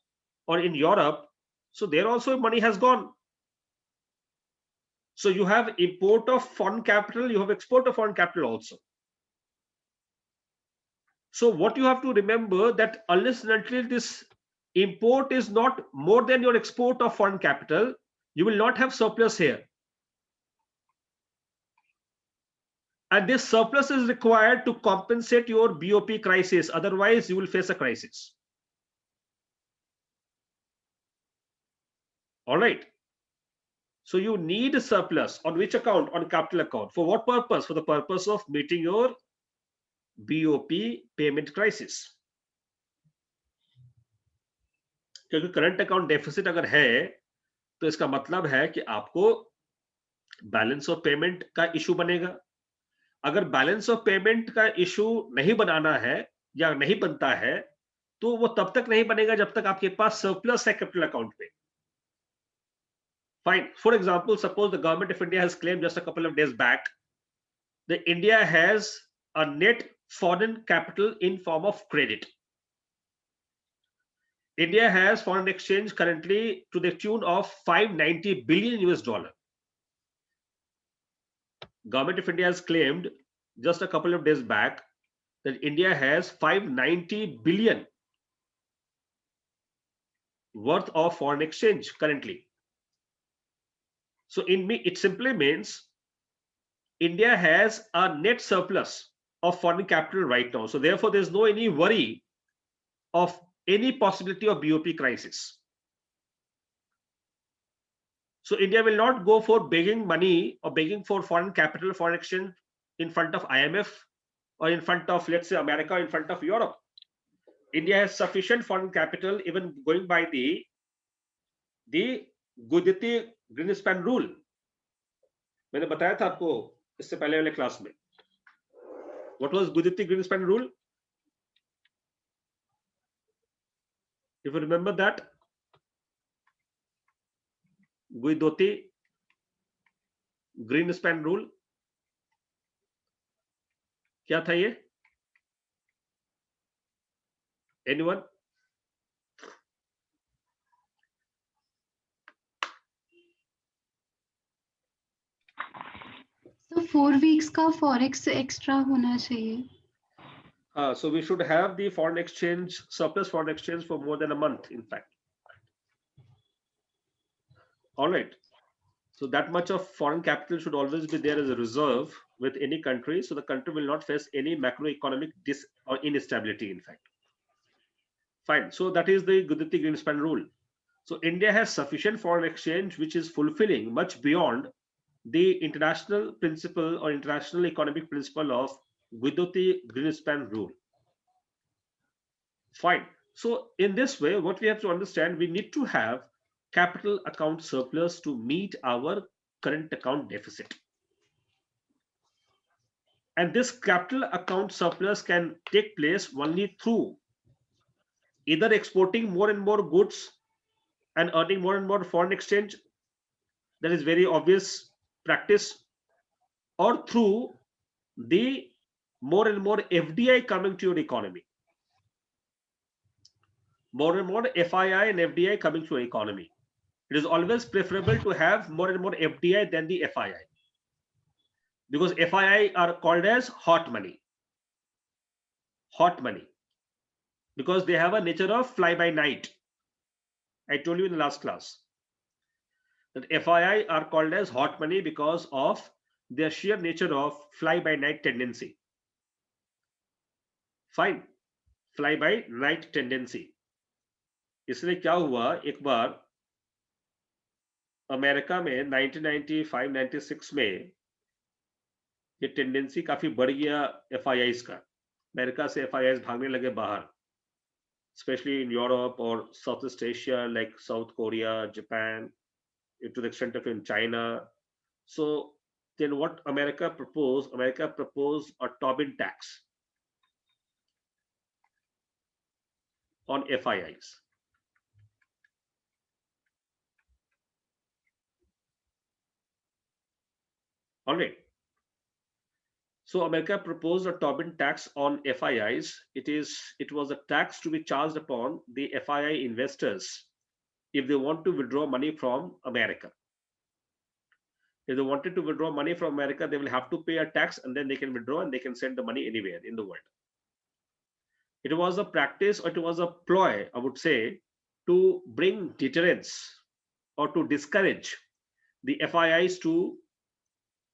or in Europe. So there also money has gone. So you have import of foreign capital, you have export of foreign capital also. So what you have to remember, that unless and until this import is not more than your export of foreign capital, you will not have surplus here. And this surplus is required to compensate your BOP crisis. Otherwise, you will face a crisis. All right. So you need a surplus. On which account? On capital account. For what purpose? For the purpose of meeting your BOP payment crisis. क्योंकि current account deficit अगर है तो इसका मतलब है कि आपको balance of payment का इशू बनेगा. अगर बैलेंस ऑफ पेमेंट का इशू नहीं बनाना है या नहीं बनता है, तो वो तब तक नहीं बनेगा जब तक आपके पास सरप्लस है कैपिटल अकाउंट पे. Fine. For example, suppose the government of India has claimed just a couple of days back that India has a net foreign capital in form of credit. India has foreign exchange currently to the tune of 590 billion US dollar. Government of India has claimed just a couple of days back that India has 590 billion worth of foreign exchange currently. So it simply means India has a net surplus of foreign capital right now. So therefore, there's no any worry of any possibility of BOP crisis. So India will not go for begging money or begging for foreign capital, foreign exchange in front of IMF or in front of, let's say, America, or in front of Europe. India has sufficient foreign capital, even going by the Gujarati Greenspan rule मैंने बताया था आपको इससे पहले वाले class में. What was Gujarati Greenspan rule? If you remember that, Gujarati Greenspan rule क्या था ये? Anyone? So 4 weeks का forex extra होना चाहिए. So we should have the foreign exchange, surplus foreign exchange for more than a month, in fact. All right. So that much of foreign capital should always be there as a reserve with any country, so the country will not face any macroeconomic or instability, in fact. Fine. So that is the Gujarati Greenspan rule. So India has sufficient foreign exchange, which is fulfilling much beyond the international principle or international economic principle of Gujarati Greenspan rule. Fine. So in this way, what we have to understand, we need to have capital account surplus to meet our current account deficit. And this capital account surplus can take place only through either exporting more and more goods and earning more and more foreign exchange. That is very obvious practice, or through the more and more FDI coming to your economy. More and more FII and FDI coming to your economy. It is always preferable to have more and more FDI than the FII, because FII are called as hot money. Hot money, because they have a nature of fly by night. I told you in the last class that FII are called as hot money because of their sheer nature of fly by night tendency. Fine, fly by night tendency. इसलिए क्या हुआ, एक बार America में 1995-96 में ये tendency काफी बढ़ गया FIIs का. अमेरिका से FIIs भागने लगे बाहर, especially in Europe or Southeast Asia like South Korea, Japan, to the extent of in China. So then what America proposed? America proposed a Tobin tax on FIIs. All right. So America proposed a Tobin tax on FIIs. It was a tax to be charged upon the FII investors if they want to withdraw money from America. If they wanted to withdraw money from America, they will have to pay a tax, and then they can withdraw and they can send the money anywhere in the world. It was a practice, or it was a ploy, I would say, to bring deterrence or to discourage the FIIs to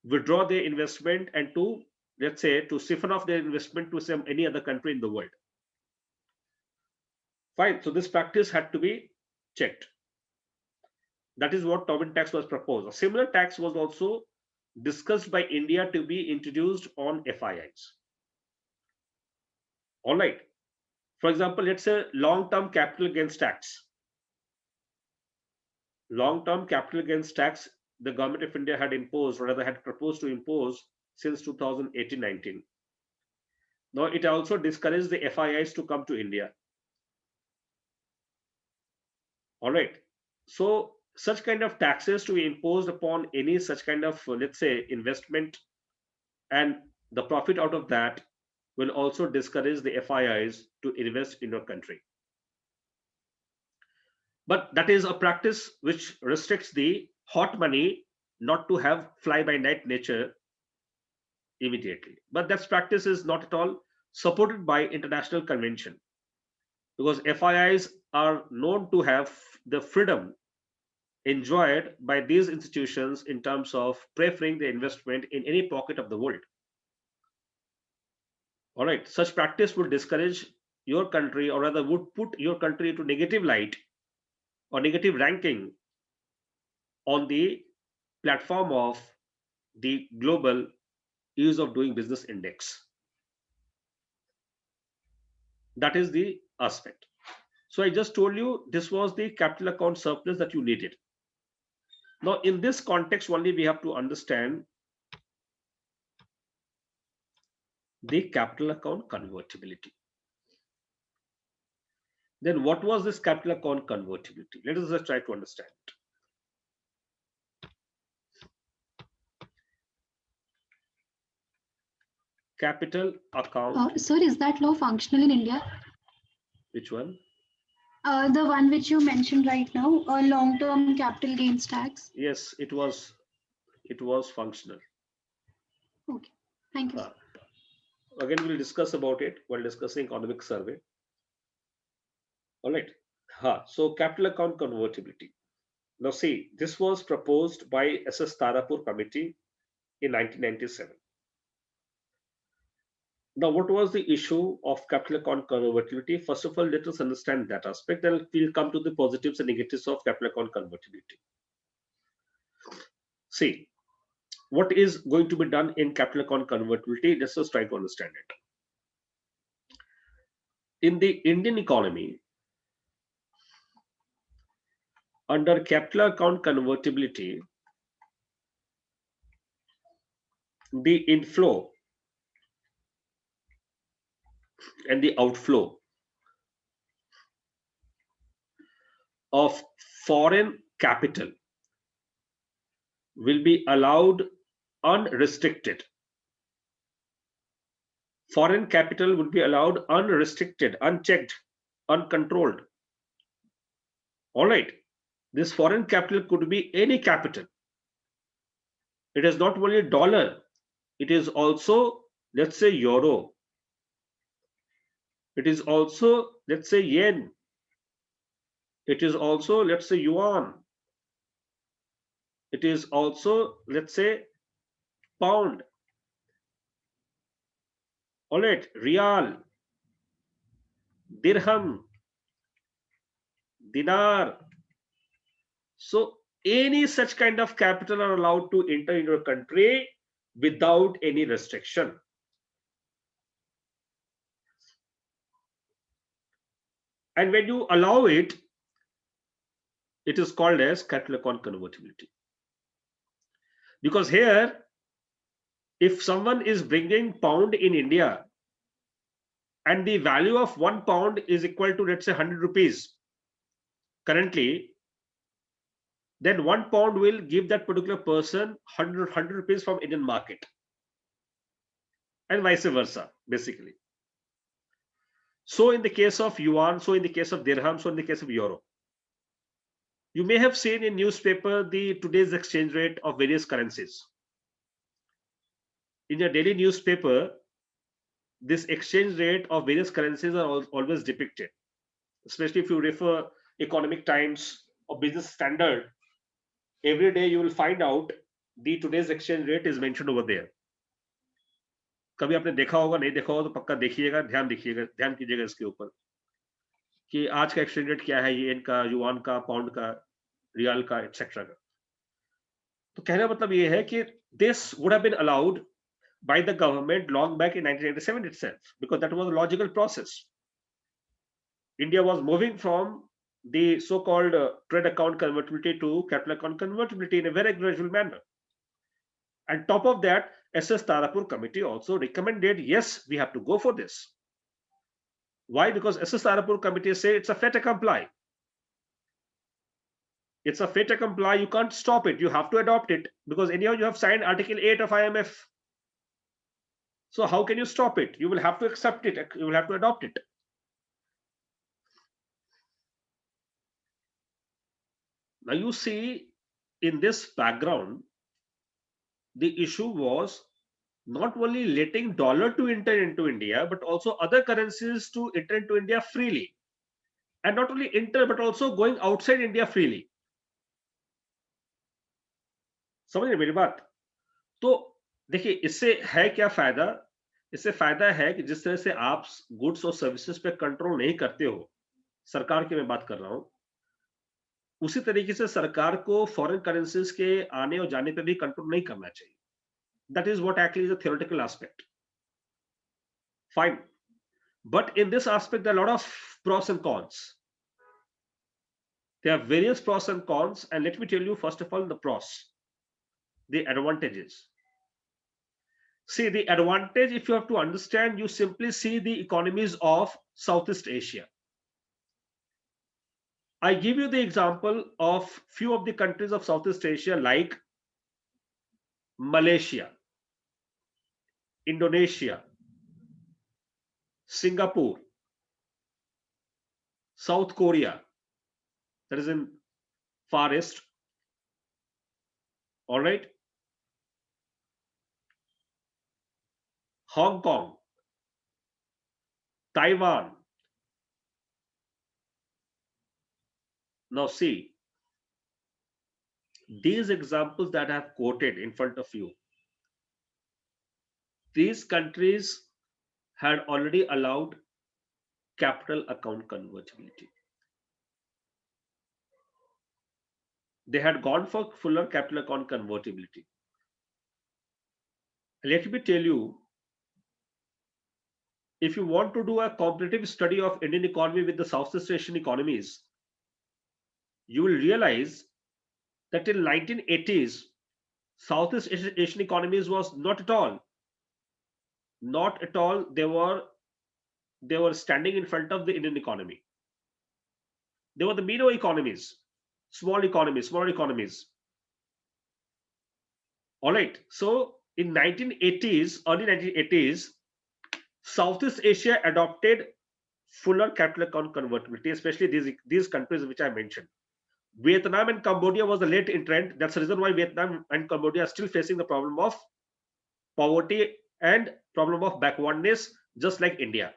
withdraw their investment and to, let's say, to siphon off their investment to any other country in the world. Fine. So this practice had to be checked. That is what Tobin tax was proposed. A similar tax was also discussed by India to be introduced on FIIs. All right. For example, let's say long-term capital gains tax. Long-term capital gains tax, the government of India had imposed, or rather had proposed to impose since 2018-19. Now it also discouraged the FIIs to come to India. All right. So such kind of taxes to be imposed upon any such kind of, let's say, investment, and the profit out of that will also discourage the FIIs to invest in your country. But that is a practice which restricts the hot money not to have fly by night nature immediately. But that practice is not at all supported by international convention, because FIIs are known to have the freedom enjoyed by these institutions in terms of preferring the investment in any pocket of the world. All right, such practice would discourage your country, or rather would put your country into negative light or negative ranking on the platform of the global ease of doing business index. That is the aspect. So I just told you this was the capital account surplus that you needed. Now, in this context only, we have to understand the capital account convertibility. Then what was this capital account convertibility? Let us just try to understand. Capital account. Sir, is that law functional in India? Which one? The one which you mentioned right now, long-term capital gains tax. Yes, it was functional. Okay, thank you. Sir. Again, we'll discuss about it while discussing economic survey. All right. So capital account convertibility. Now see, this was proposed by SS Tarapur committee in 1997. Now, what was the issue of capital account convertibility? First of all, let us understand that aspect, then we'll come to the positives and negatives of capital account convertibility. See, what is going to be done in capital account convertibility? Let's just try to understand it. In the Indian economy, under capital account convertibility, the inflow and the outflow of foreign capital will be allowed unrestricted. Foreign capital would be allowed unrestricted, unchecked, uncontrolled. All right. This foreign capital could be any capital. It is not only dollar, it is also, let's say, euro. It is also, let's say, yen. It is also, let's say, yuan. It is also, let's say, pound. All right, rial, dirham, dinar. So any such kind of capital are allowed to enter into a country without any restriction. And when you allow it, it is called as capital account convertibility. Because here, if someone is bringing pound in India and the value of 1 pound is equal to, let's say, 100 rupees currently, then 1 pound will give that particular person 100 rupees from Indian market, and vice versa, basically. So in the case of yuan, so in the case of dirham, so in the case of euro. You may have seen in newspaper the today's exchange rate of various currencies. In your daily newspaper, this exchange rate of various currencies are always depicted. Especially if you refer Economic Times or Business Standard, every day you will find out the today's exchange rate is mentioned over there. कभी आपने देखा होगा, नहीं देखा होगा तो पक्का देखिएगा, ध्यान कीजिएगा इसके ऊपर कि आज का एक्सचेंज रेट क्या है, येन का, युआन का, पाउंड का, रियाल का, एटसेट्रा का. तो कहने का मतलब ये है कि this would have been allowed by the government long back in 1987 itself, because that was a logical process. India was moving from the so-called trade account convertibility to capital account convertibility in a very gradual manner. And top of that, SS Tarapur committee also recommended, yes, we have to go for this. Why? Because SS Tarapur committee say it's a fait accompli. It's a fait accompli. You can't stop it. You have to adopt it, because anyhow you have signed Article 8 of IMF. So how can you stop it? You will have to accept it. You will have to adopt it. Now you see, in this background, the issue was not only letting dollar to enter into India, but also other currencies to enter into India freely. And not only enter, but also going outside India freely. समझ मेरी बात? तो देखिए, इससे है क्या फायदा? इससे फायदा है कि जिस तरह से आप गुड्स और सर्विसेज पे कंट्रोल नहीं करते हो, सरकार की मैं बात कर रहा हूं, उसी तरीके से सरकार को फॉरेन करेंसीज के आने और जाने पे भी कंट्रोल नहीं करना चाहिए. That is what actually is a theoretical aspect. Fine. But in this aspect, there are a lot of pros and cons. There are various pros and cons, and let me tell you first of all the pros, the advantages. See, the advantage, if you have to understand, you simply see the economies of Southeast Asia. I give you the example of few of the countries of Southeast Asia like Malaysia, Indonesia, Singapore, South Korea, that is in Far East, all right, Hong Kong, Taiwan. Now see, these examples that I have quoted in front of you, these countries had already allowed capital account convertibility. They had gone for fuller capital account convertibility. Let me tell you, if you want to do a comparative study of Indian economy with the Southeast Asian economies, you will realize that in 1980s, Southeast Asian economies was not at all. They were standing in front of the Indian economy. They were the minnow economies, smaller economies. All right. So in 1980s, early 1980s, Southeast Asia adopted fuller capital account convertibility, especially these countries which I mentioned. Vietnam and Cambodia was the late entrant. That's the reason why Vietnam and Cambodia are still facing the problem of poverty and problem of backwardness, just like India.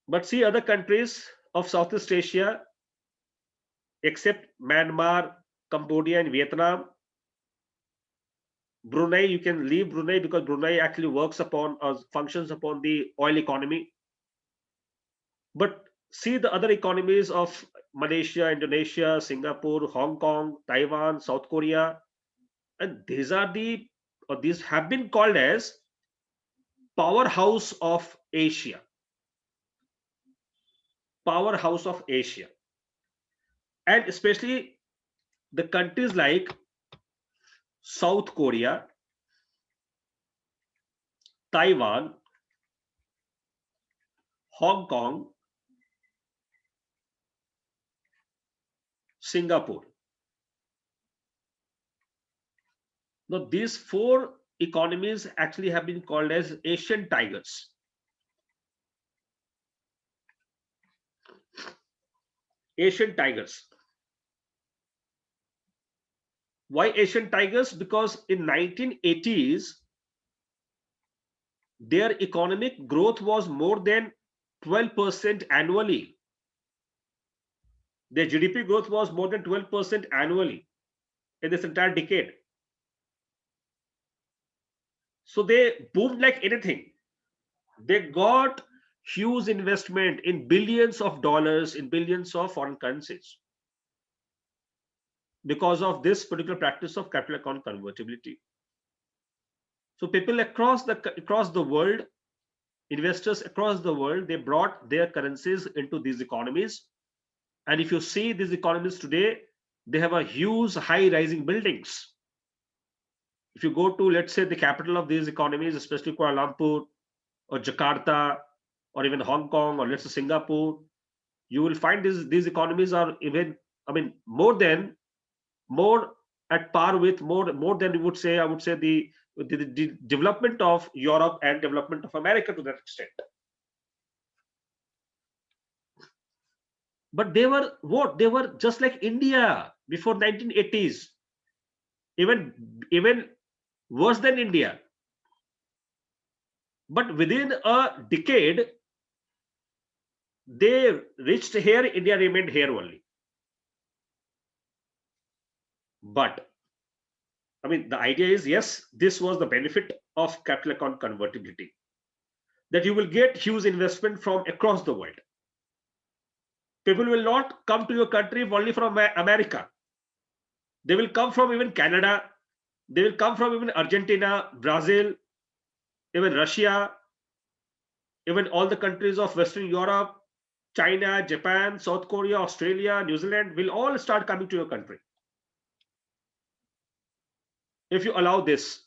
But see, other countries of Southeast Asia, except Myanmar, Cambodia, and Vietnam, Brunei, you can leave Brunei because Brunei actually works upon or functions upon the oil economy. But see the other economies of Malaysia, Indonesia, Singapore, Hong Kong, Taiwan, South Korea, and these have been called as powerhouse of Asia. Powerhouse of Asia. And especially the countries like South Korea, Taiwan, Hong Kong, Singapore. Now, these four economies actually have been called as Asian tigers. Asian tigers. Why Asian tigers? Because in 1980s, their economic growth was more than 12% annually. Their GDP growth was more than 12% annually in this entire decade. So they boomed like anything. They got huge investment in billions of dollars, in billions of foreign currencies, because of this particular practice of capital account convertibility. So people across the world, investors across the world, they brought their currencies into these economies. And if you see these economies today, they have a huge high rising buildings. If you go to, let's say, the capital of these economies, especially Kuala Lumpur or Jakarta or even Hong Kong or let's say Singapore, you will find these economies are even, I mean, more at par with more than I would say the development of Europe and development of America to that extent. But they were what? They were just like India before 1980s, even worse than India. But within a decade, they reached here, India remained here only. But I mean, the idea is, yes, this was the benefit of capital account convertibility, that you will get huge investment from across the world. People will not come to your country only from America. They will come from even Canada. They will come from even Argentina, Brazil, even Russia, even all the countries of Western Europe, China, Japan, South Korea, Australia, New Zealand will all start coming to your country. If you allow this.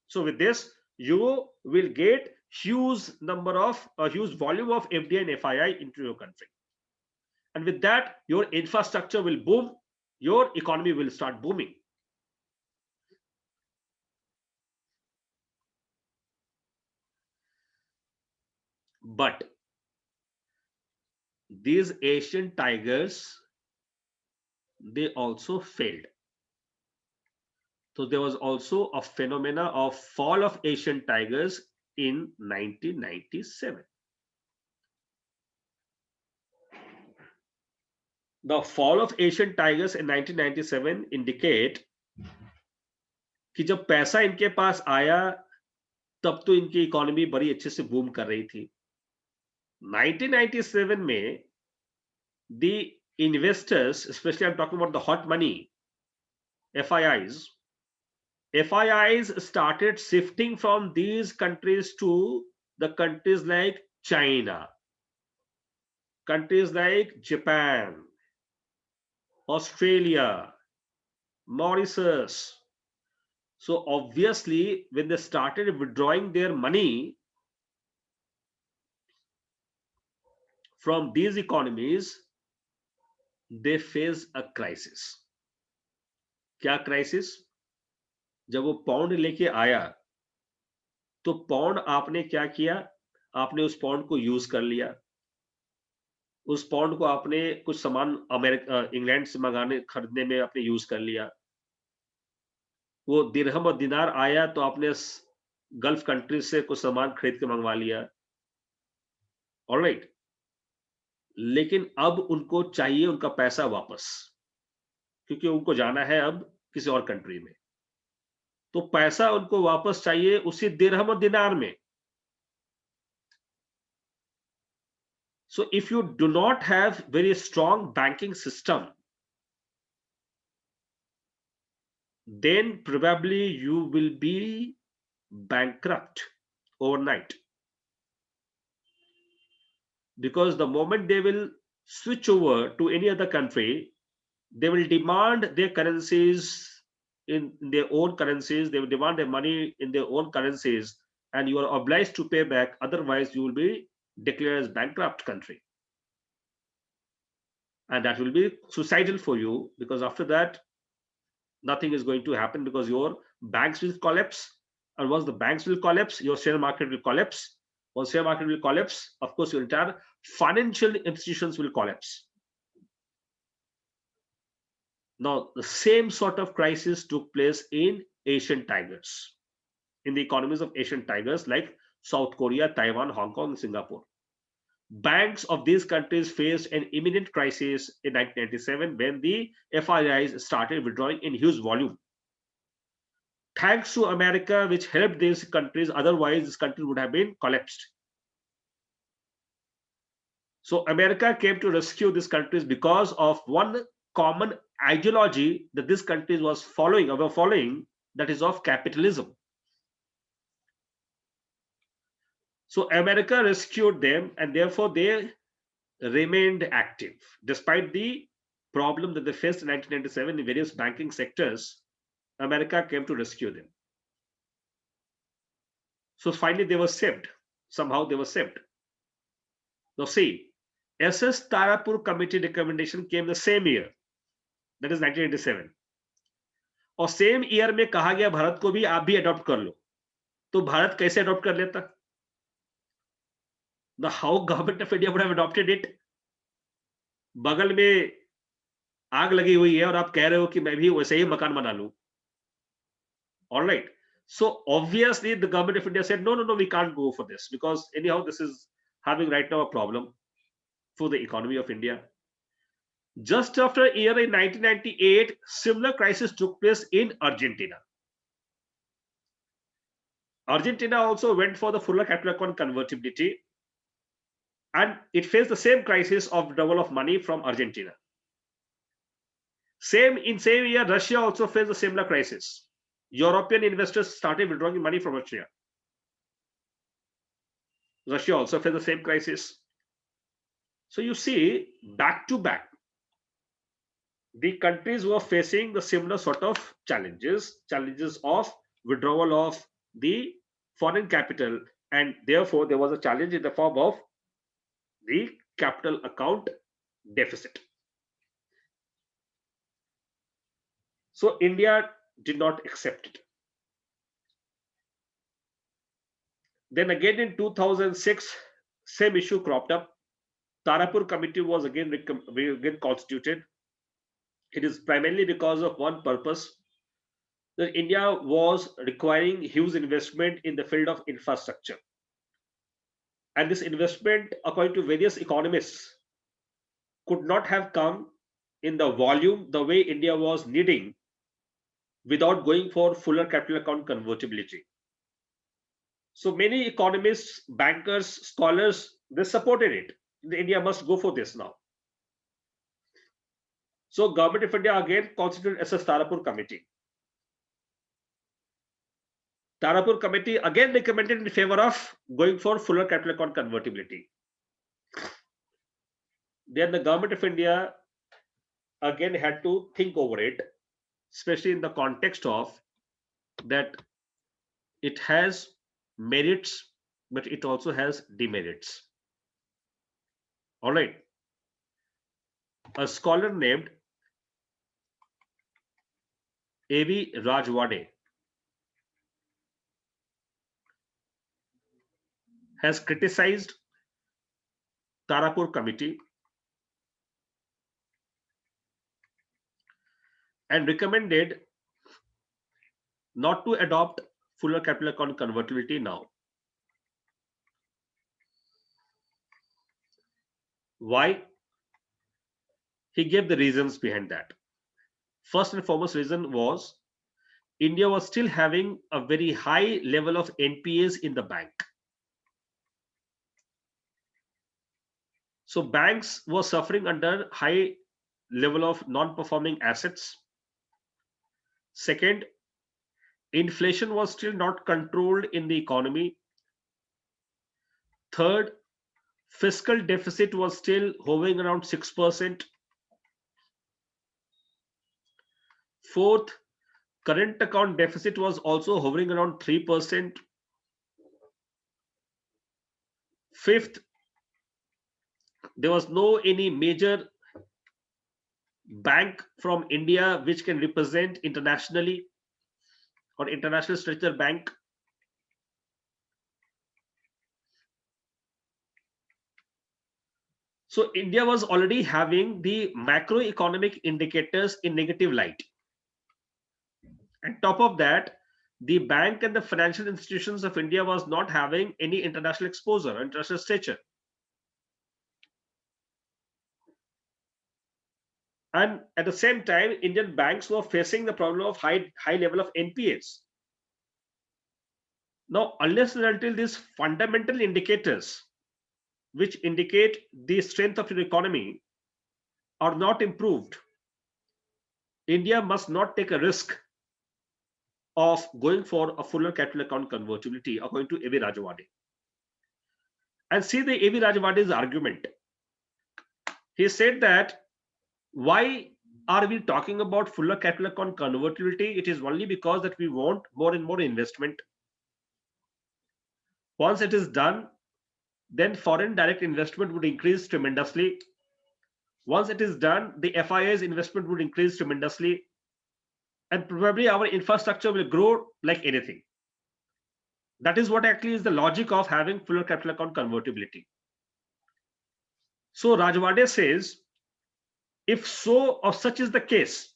So with this, you will get huge volume of FDI and FII into your country. And with that, your infrastructure will boom, your economy will start booming. But these Asian tigers, they also failed. So there was also a phenomena of fall of Asian tigers in 1997. The fall of Asian tigers in 1997 indicate कि जब पैसा इनके पास आया तब तो इनकी economy बड़ी अच्छे से बूम कर रही थी. 1997 में the investors, especially I'm talking about the hot money, FIIs started shifting from these countries to the countries like China, countries like Japan, Australia, Mauritius. So obviously, when they started withdrawing their money from these economies, they face a crisis. क्या crisis? जब वो pound लेके आया तो pound आपने क्या किया? आपने उस पाउंड को यूज कर लिया. उस पाउंड को आपने कुछ सामान अमेरिका, इंग्लैंड से मंगाने खरीदने में आपने यूज कर लिया. वो दिरहम और दिनार आया तो आपने गल्फ कंट्री से कुछ सामान खरीद के मंगवा लिया. ऑलराइट. लेकिन अब उनको चाहिए उनका पैसा वापस, क्योंकि उनको जाना है अब किसी और कंट्री में. तो पैसा उनको वापस चाहिए उसी दिरहम और दिनार में. So if you do not have very strong banking system, then probably you will be bankrupt overnight. Because the moment they will switch over to any other country, they will demand their currencies in their own currencies. They will demand their money in their own currencies, and you are obliged to pay back. Otherwise, you will be declared as bankrupt country. And that will be suicidal for you, because after that, nothing is going to happen, because your banks will collapse. And once the banks will collapse, your share market will collapse. Once share market will collapse, of course, your entire financial institutions will collapse. Now, the same sort of crisis took place in Asian tigers, in the economies of Asian tigers like South Korea, Taiwan, Hong Kong, and Singapore. Banks of these countries faced an imminent crisis in 1997 when the FIIs started withdrawing in huge volume. Thanks to America, which helped these countries, otherwise this country would have been collapsed. So America came to rescue these countries because of one common ideology that this country was following, that is of capitalism. So America rescued them, and therefore they remained active despite the problem that they faced in 1997 in various banking sectors. America came to rescue them. So finally they were saved. Somehow they were saved. Now see, SS Tarapur Committee recommendation came the same year, that is 1987. और same year में कहा गया भारत को भी आप भी adopt कर लो. तो भारत कैसे अडॉप्ट कर लेता? The how government of India would have adopted it? बगल में आग लगी हुई है और आप कह रहे हो कि मैं भी वैसे ही मकान बना लूं. All right. So obviously the government of India said, no, we can't go for this, because anyhow this is having right now a problem for the economy of India. Just after a year in 1998, similar crisis took place in Argentina. Argentina also went for the fuller capital account convertibility, and it faced the same crisis of withdrawal of money from Argentina. Same year, Russia also faced a similar crisis. European investors started withdrawing money from Russia. Russia also faced the same crisis. So you see, back to back, the countries were facing the similar sort of challenges of withdrawal of the foreign capital, and therefore there was a challenge in the form of the capital account deficit. So India did not accept it. Then again in 2006, same issue cropped up. Tarapur committee was again constituted. It is primarily because of one purpose, that India was requiring huge investment in the field of infrastructure. And this investment, according to various economists, could not have come in the volume the way India was needing without going for fuller capital account convertibility. So many economists, bankers, scholars, they supported it. India must go for this now. So Government of India again constituted SS Tarapur committee. Tarapur committee again recommended in favor of going for fuller capital account convertibility. Then the Government of India again had to think over it, especially in the context of that it has merits, but it also has demerits. All right. A scholar named A.V. Rajwade has criticized Tarapur committee and recommended not to adopt fuller capital account convertibility now. Why? He gave the reasons behind that. First and foremost reason was India was still having a very high level of NPAs in the bank. So banks were suffering under high level of non-performing assets. Second, inflation was still not controlled in the economy. Third, fiscal deficit was still hovering around 6%. Fourth, current account deficit was also hovering around 3%. Fifth, there was no any major bank from India which can represent internationally or international structure bank. So India was already having the macroeconomic indicators in negative light. On top of that, the bank and the financial institutions of India was not having any international exposure, international stature. And at the same time, Indian banks were facing the problem of high level of NPAs. Now, unless and until these fundamental indicators, which indicate the strength of your economy, are not improved, India must not take a risk of going for a fuller capital account convertibility, according to A.V. Rajwade. And see the A.V. Rajwade's argument. He said that why are we talking about fuller capital account convertibility? It is only because that we want more and more investment. Once it is done, then foreign direct investment would increase tremendously. Once it is done, the FII's investment would increase tremendously, and probably our infrastructure will grow like anything. That is what actually is the logic of having fuller capital account convertibility. So Rajwade says, if so or such is the case,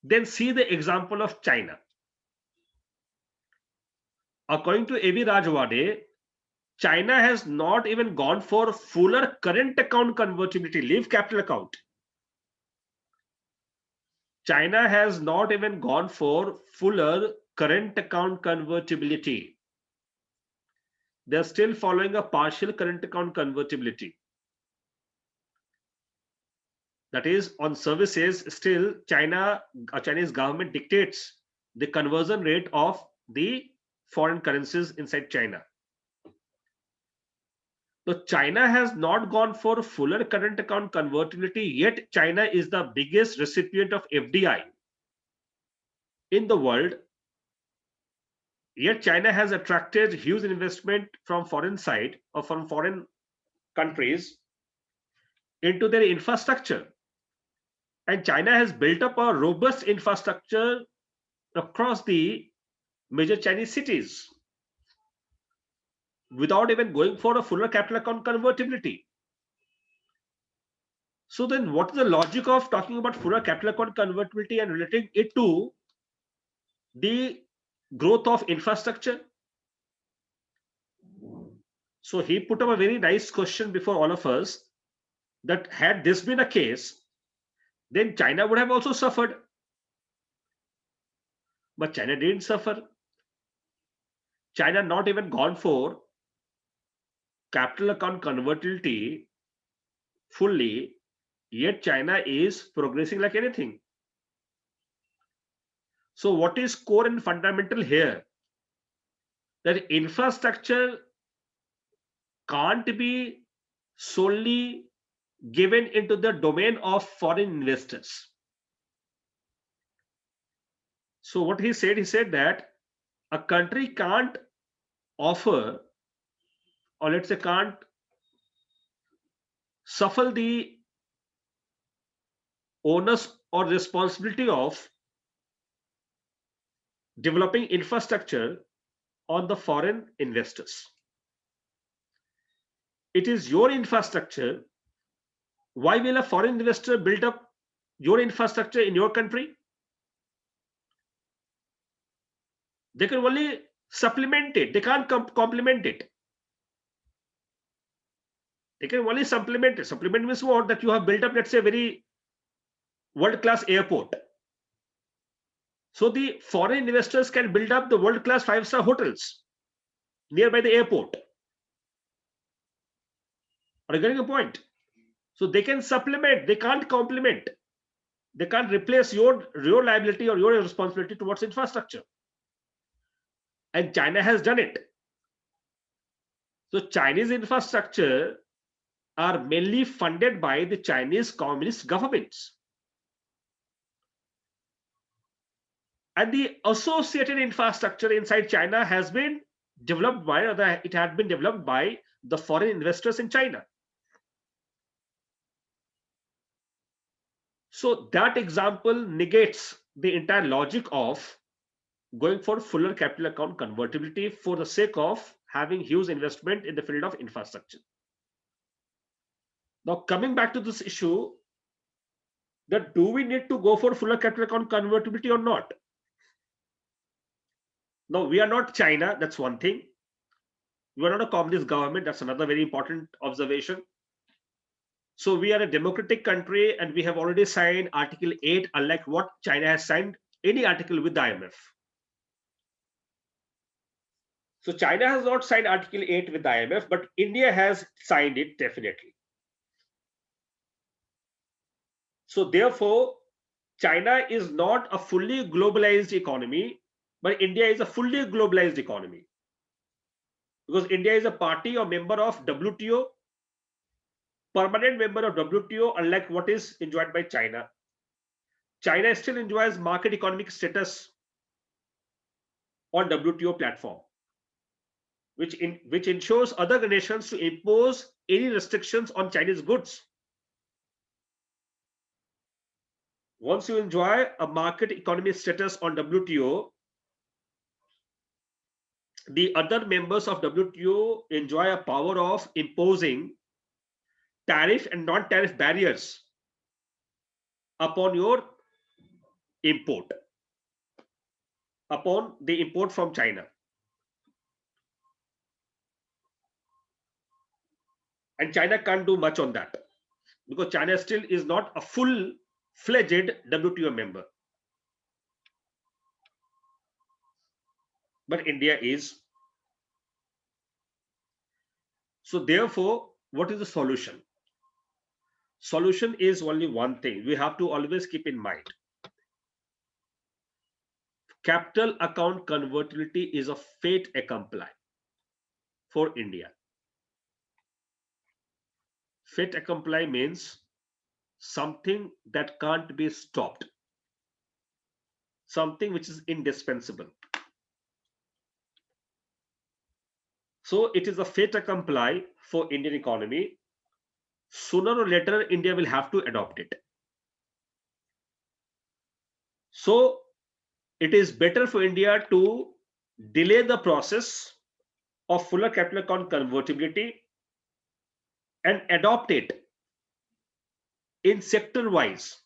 then see the example of China. According to A.V. Rajwade, China has not even gone for fuller current account convertibility, leave capital account. China has not even gone for fuller current account convertibility. They're still following a partial current account convertibility. That is, on services, still Chinese government dictates the conversion rate of the foreign currencies inside China. So China has not gone for fuller current account convertibility, yet China is the biggest recipient of FDI in the world. Yet China has attracted huge investment from foreign side or from foreign countries into their infrastructure. And China has built up a robust infrastructure across the major Chinese cities without even going for a fuller capital account convertibility. So then what is the logic of talking about fuller capital account convertibility and relating it to the growth of infrastructure? So he put up a very nice question before all of us, that had this been a case, then China would have also suffered. But China didn't suffer. China not even gone for capital account convertibility fully, yet China is progressing like anything. So what is core and fundamental here? That infrastructure can't be solely given into the domain of foreign investors. So what he said that a country can't offer, or let's say can't suffer the onus or responsibility of developing infrastructure on the foreign investors. It is your infrastructure. Why will a foreign investor build up your infrastructure in your country? They can only supplement it. They can't complement it. They can only supplement it. Supplement means what? That you have built up, let's say, very world-class airport. So the foreign investors can build up the world-class 5-star hotels nearby the airport. Are you getting a point? So they can supplement, they can't complement. They can't replace your liability or your responsibility towards infrastructure. And China has done it. So Chinese infrastructure are mainly funded by the Chinese communist governments. And the associated infrastructure inside China has been developed by, or it had been developed by the foreign investors in China. So that example negates the entire logic of going for fuller capital account convertibility for the sake of having huge investment in the field of infrastructure. Now coming back to this issue, that do we need to go for fuller capital account convertibility or not? Now we are not China, that's one thing. We are not a communist government, that's another very important observation. So we are a democratic country and we have already signed Article 8, unlike what China has signed any article with the IMF. So China has not signed Article 8 with the IMF, but India has signed it definitely. So therefore, China is not a fully globalized economy, but India is a fully globalized economy. Because India is a party or member of WTO, permanent member of WTO, unlike what is enjoyed by China. China still enjoys market economic status on WTO platform, which ensures other nations to impose any restrictions on Chinese goods. Once you enjoy a market economy status on WTO, the other members of WTO enjoy a power of imposing tariff and non-tariff barriers upon your import, upon the import from China. And China can't do much on that because China still is not a full-fledged WTO member. But India is. So therefore, what is the solution? Solution is only one thing. We have to always keep in mind. Capital account convertibility is a fait accompli for India. Fait accompli means something that can't be stopped, something which is indispensable. So it is a fait accompli for Indian economy. Sooner or later, India will have to adopt it. So it is better for India to delay the process of fuller capital account convertibility and adopt it in sector wise,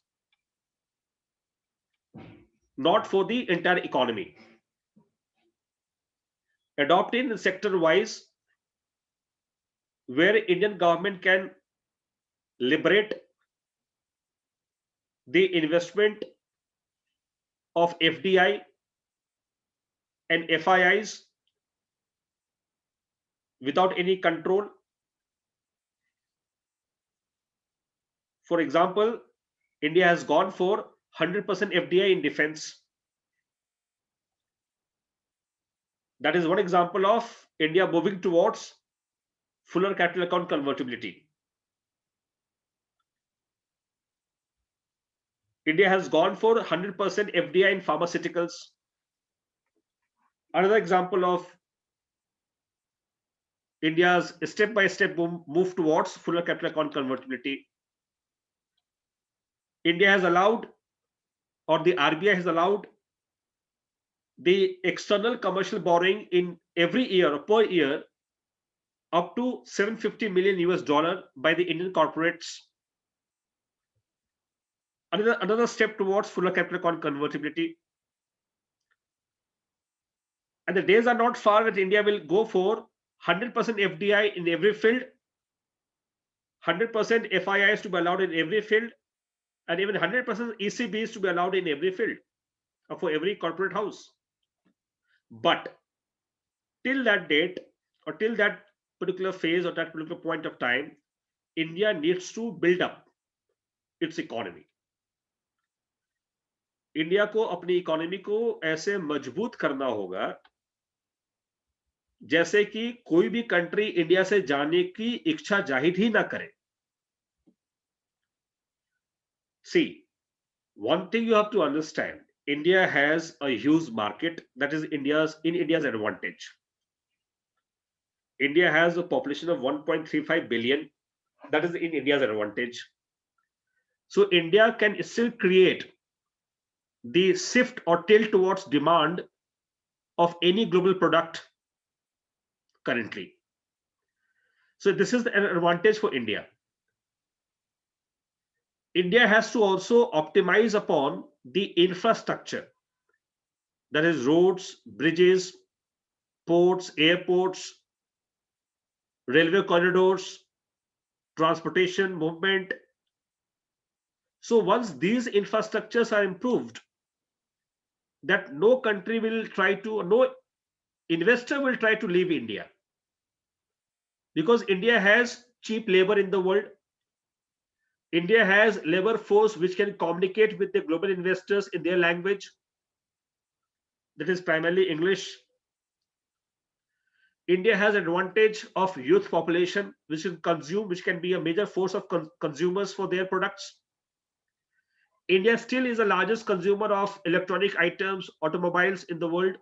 not for the entire economy. Adopt it in sector wise, where Indian government can liberate the investment of FDI and FIIs without any control. For example, India has gone for 100% FDI in defense. That is one example of India moving towards fuller capital account convertibility. India has gone for 100% FDI in pharmaceuticals. Another example of India's step-by-step move towards fuller capital account convertibility. India has allowed, or the RBI has allowed, the external commercial borrowing in every year or per year up to 750 million US dollar by the Indian corporates. Another step towards fuller capital account convertibility. And the days are not far that India will go for 100% FDI in every field, 100% FIIs to be allowed in every field, and even 100% ECBs to be allowed in every field or for every corporate house. But till that date or till that particular phase or that particular point of time, India needs to build up its economy. India को अपनी economy को ऐसे मजबूत करना होगा जैसे कि कोई भी कंट्री इंडिया से जाने की इच्छा जाहिर ही ना करे. See, one thing you have to understand, India has a huge market that is India's advantage. India has a population of 1.35 billion. That is in India's advantage. So India can still create the shift or tilt towards demand of any global product currently. So this is an advantage for India. India has to also optimize upon the infrastructure, that is roads, bridges, ports, airports, railway corridors, transportation movement. So once these infrastructures are improved, that no country will try to, no investor will try to leave India, because India has cheap labor in the world. India has labor force which can communicate with the global investors in their language, that is primarily English. India has advantage of youth population which can be a major force of consumers for their products. India still is the largest consumer of electronic items, automobiles in the world.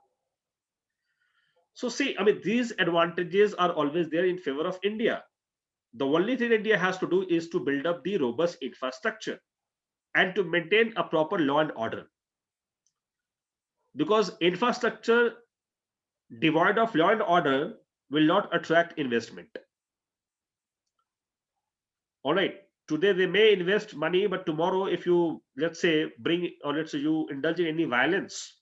So see, I mean, these advantages are always there in favor of India. The only thing India has to do is to build up the robust infrastructure and to maintain a proper law and order. Because infrastructure devoid of law and order will not attract investment. All right. Today they may invest money, but tomorrow if you, let's say, you indulge in any violence.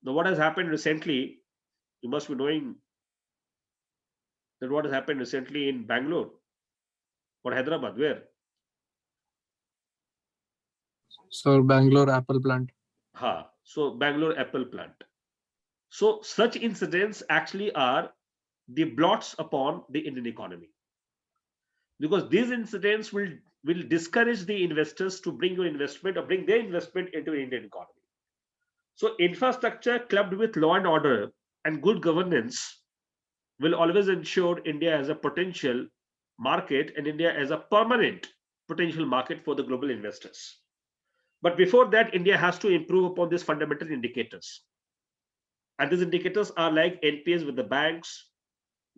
Now what has happened recently, you must be knowing that what has happened recently in Bangalore or Hyderabad, where? Sir, Bangalore Apple plant. So Bangalore Apple plant. So such incidents actually are the blots upon the Indian economy, because these incidents will discourage the investors to bring your investment or bring their investment into the Indian economy. So infrastructure clubbed with law and order and good governance will always ensure India has a potential market and India as a permanent potential market for the global investors. But before that, India has to improve upon these fundamental indicators. And these indicators are like NPS with the banks.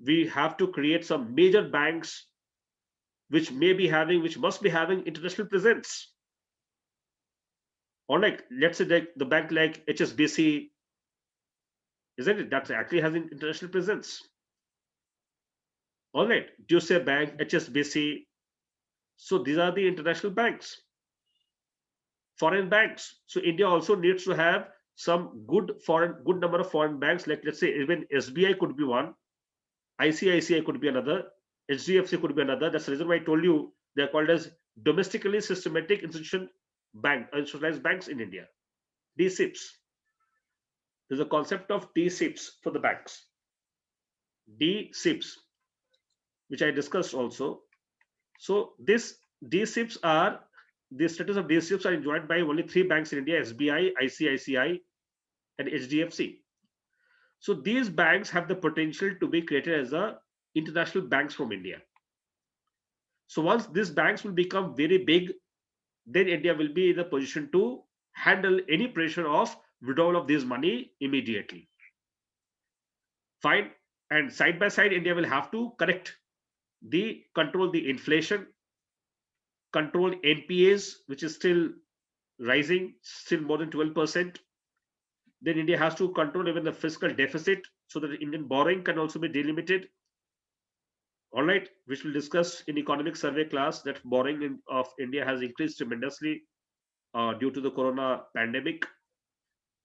We have to create some major banks which must be having international presence. Or like, let's say the bank like HSBC, isn't it? That actually has an international presence. All right, Deutsche Bank, HSBC. So these are the international banks, foreign banks. So India also needs to have some good number of foreign banks. Like let's say even SBI could be one, ICICI could be another, HDFC could be another. That's the reason why I told you they are called as domestically systematic institutionalized banks in India, DSIBs. There's a concept of DSIBs for the banks, DSIBs, which I discussed also. So this DSIBs are, the status of DSIBs are enjoyed by only 3 banks in India: SBI, ICICI, and HDFC. So these banks have the potential to be created as a international banks from India. So once these banks will become very big, then India will be in a position to handle any pressure of withdrawal of this money immediately. Fine. And side by side, India will have to control the inflation, control NPAs, which is still rising, still more than 12%. Then India has to control even the fiscal deficit so that Indian borrowing can also be delimited. All right, which we'll discuss in economic survey class, that borrowing of India has increased tremendously due to the corona pandemic,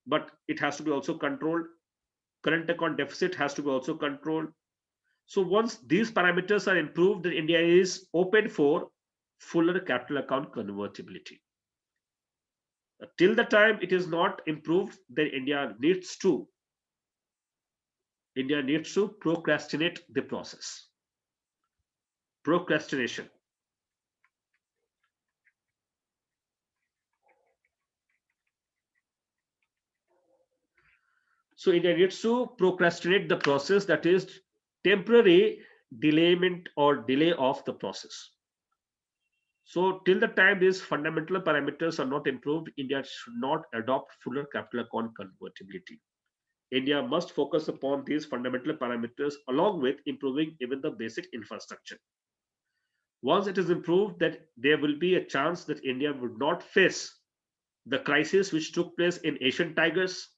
but it has to be also controlled. Current account deficit has to be also controlled. So once these parameters are improved, then India is open for fuller capital account convertibility. Till the time it is not improved, then India needs to procrastinate the process. Procrastination. So India needs to procrastinate the process, that is temporary delayment or delay of the process. So till the time these fundamental parameters are not improved, India should not adopt fuller capital account convertibility. India must focus upon these fundamental parameters along with improving even the basic infrastructure. Once it is improved, that there will be a chance that India would not face the crisis which took place in Asian Tigers,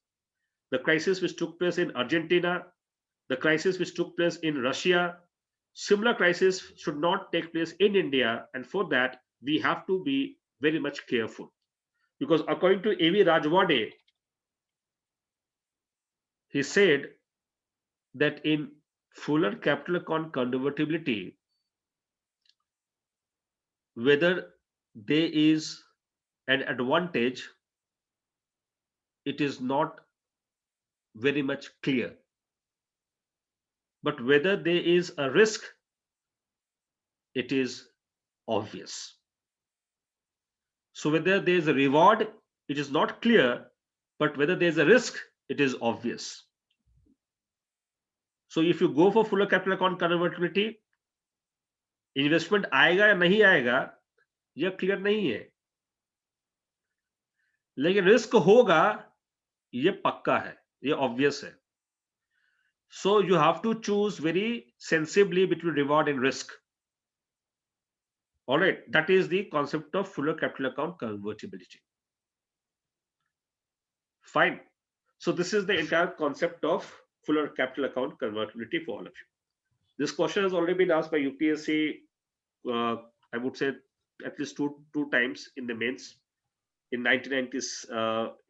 the crisis which took place in Argentina, the crisis which took place in Russia. Similar crisis should not take place in India, and for that we have to be very much careful, because according to A.V. Rajwade, he said that in fuller capital account convertibility, whether there is an advantage, it is not very much clear, but whether there is a risk, it is obvious. So whether there is a reward, it is not clear, but whether there is a risk, it is obvious. So if you go for fuller capital account convertibility, investment आएगा या नहीं आएगा यह clear नहीं है, लेकिन risk होगा ये पक्का है, ये ऑब्वियस है. So you have to choose very sensibly between reward and risk. All right, that is the concept of fuller capital account convertibility. Fine. So this is the entire concept of fuller capital account convertibility for all of you. This question has already been asked by UPSC, I would say at least two times in the mains. In 1990s,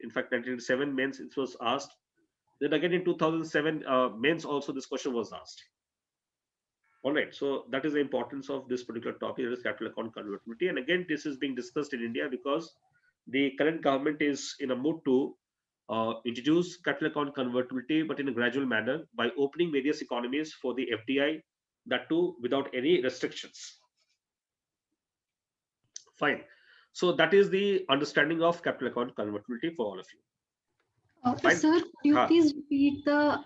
in fact 1997 mains it was asked. Then again in 2007 mains also this question was asked. All right, so that is the importance of this particular topic, that is capital account convertibility. And again, this is being discussed in India because the current government is in a mood to introduce capital account convertibility, but in a gradual manner by opening various economies for the FDI, that too without any restrictions. Fine. So that is the understanding of capital account convertibility for all of you. Fine. Sir, could you Huh. please repeat the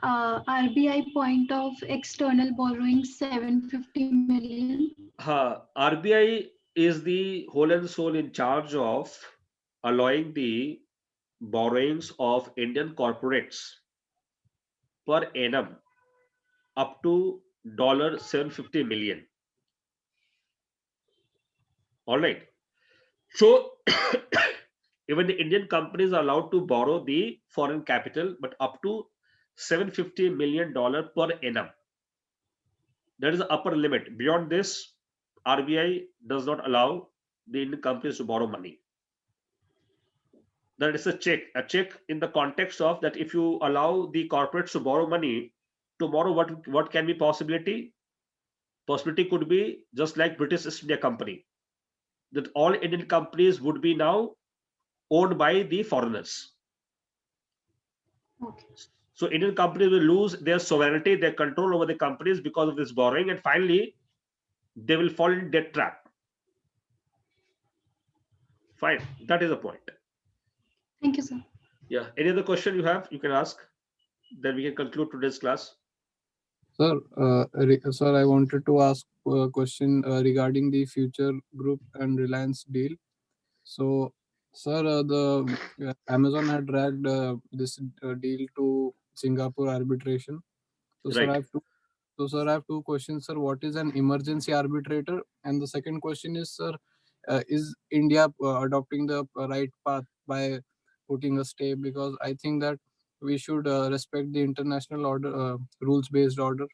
RBI point of external borrowing 750 million? RBI is the whole and soul in charge of allowing the borrowings of Indian corporates per annum up to $750 million. All right. So even the Indian companies are allowed to borrow the foreign capital, but up to $750 million per annum. That is the upper limit. Beyond this, RBI does not allow the Indian companies to borrow money. That is a check in the context of that if you allow the corporates to borrow money, tomorrow what can be possibility? Possibility could be just like British East India Company, that all Indian companies would be now owned by the foreigners. Okay. So Indian companies will lose their sovereignty, their control over the companies because of this borrowing, and finally they will fall in debt trap. Fine, that is the point. Thank you, sir. Yeah. Any other question you have, you can ask. Then we can conclude today's class. Sir, sir, I wanted to ask a question regarding the Future Group and Reliance deal. So, sir, the Amazon had dragged this deal to Singapore arbitration. So, sir, Right. I have two questions, sir. What is an emergency arbitrator? And the second question is, sir, is India adopting the right path by putting a stay? Because I think that we should respect the international order, rules-based order.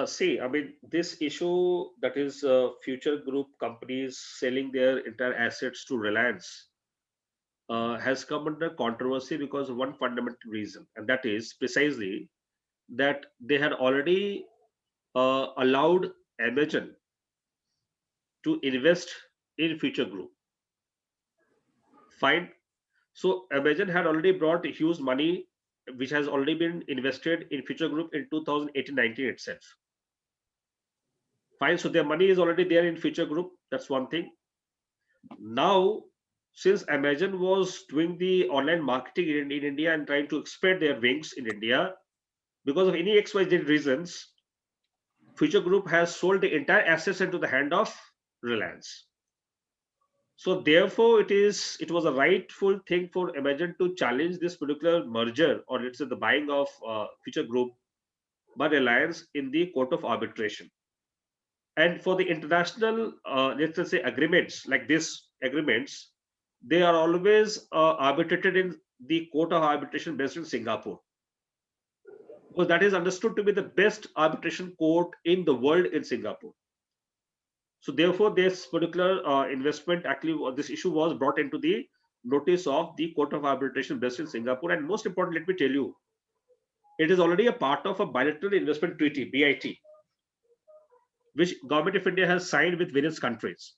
See, I mean, this issue that is future group companies selling their entire assets to Reliance has come under controversy because of one fundamental reason, and that is precisely that they had already allowed Amazon to invest in future group. Fine. So Amazon had already brought huge money, which has already been invested in future group in 2018-19 itself. Fine. So their money is already there in future group. That's one thing. Now, since Amazon was doing the online marketing in India and trying to spread their wings in India, because of any XYZ reasons, Future Group has sold the entire assets into the hand of Reliance. So therefore, it was a rightful thing for Amazon to challenge this particular merger, or let's say the buying of Future Group by Reliance in the court of arbitration. And for the international, let's just say agreements like this agreements, they are always arbitrated in the court of arbitration based in Singapore. Because that is understood to be the best arbitration court in the world in Singapore. So therefore, this particular investment, actually, this issue was brought into the notice of the court of arbitration based in Singapore. And most important, let me tell you, it is already a part of a bilateral investment treaty, BIT, which Government of India has signed with various countries,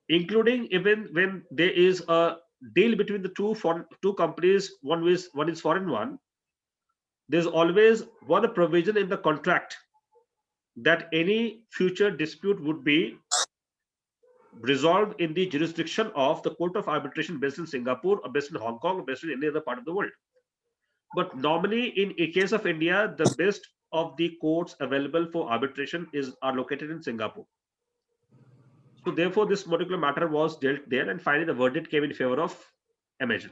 including even when there is a deal between the two companies, one is foreign one. There's always one provision in the contract that any future dispute would be resolved in the jurisdiction of the court of arbitration based in Singapore or based in Hong Kong or based in any other part of the world. But normally, in a case of India, the best of the courts available for arbitration are located in Singapore. So therefore, this particular matter was dealt there, and finally the verdict came in favor of Amazon.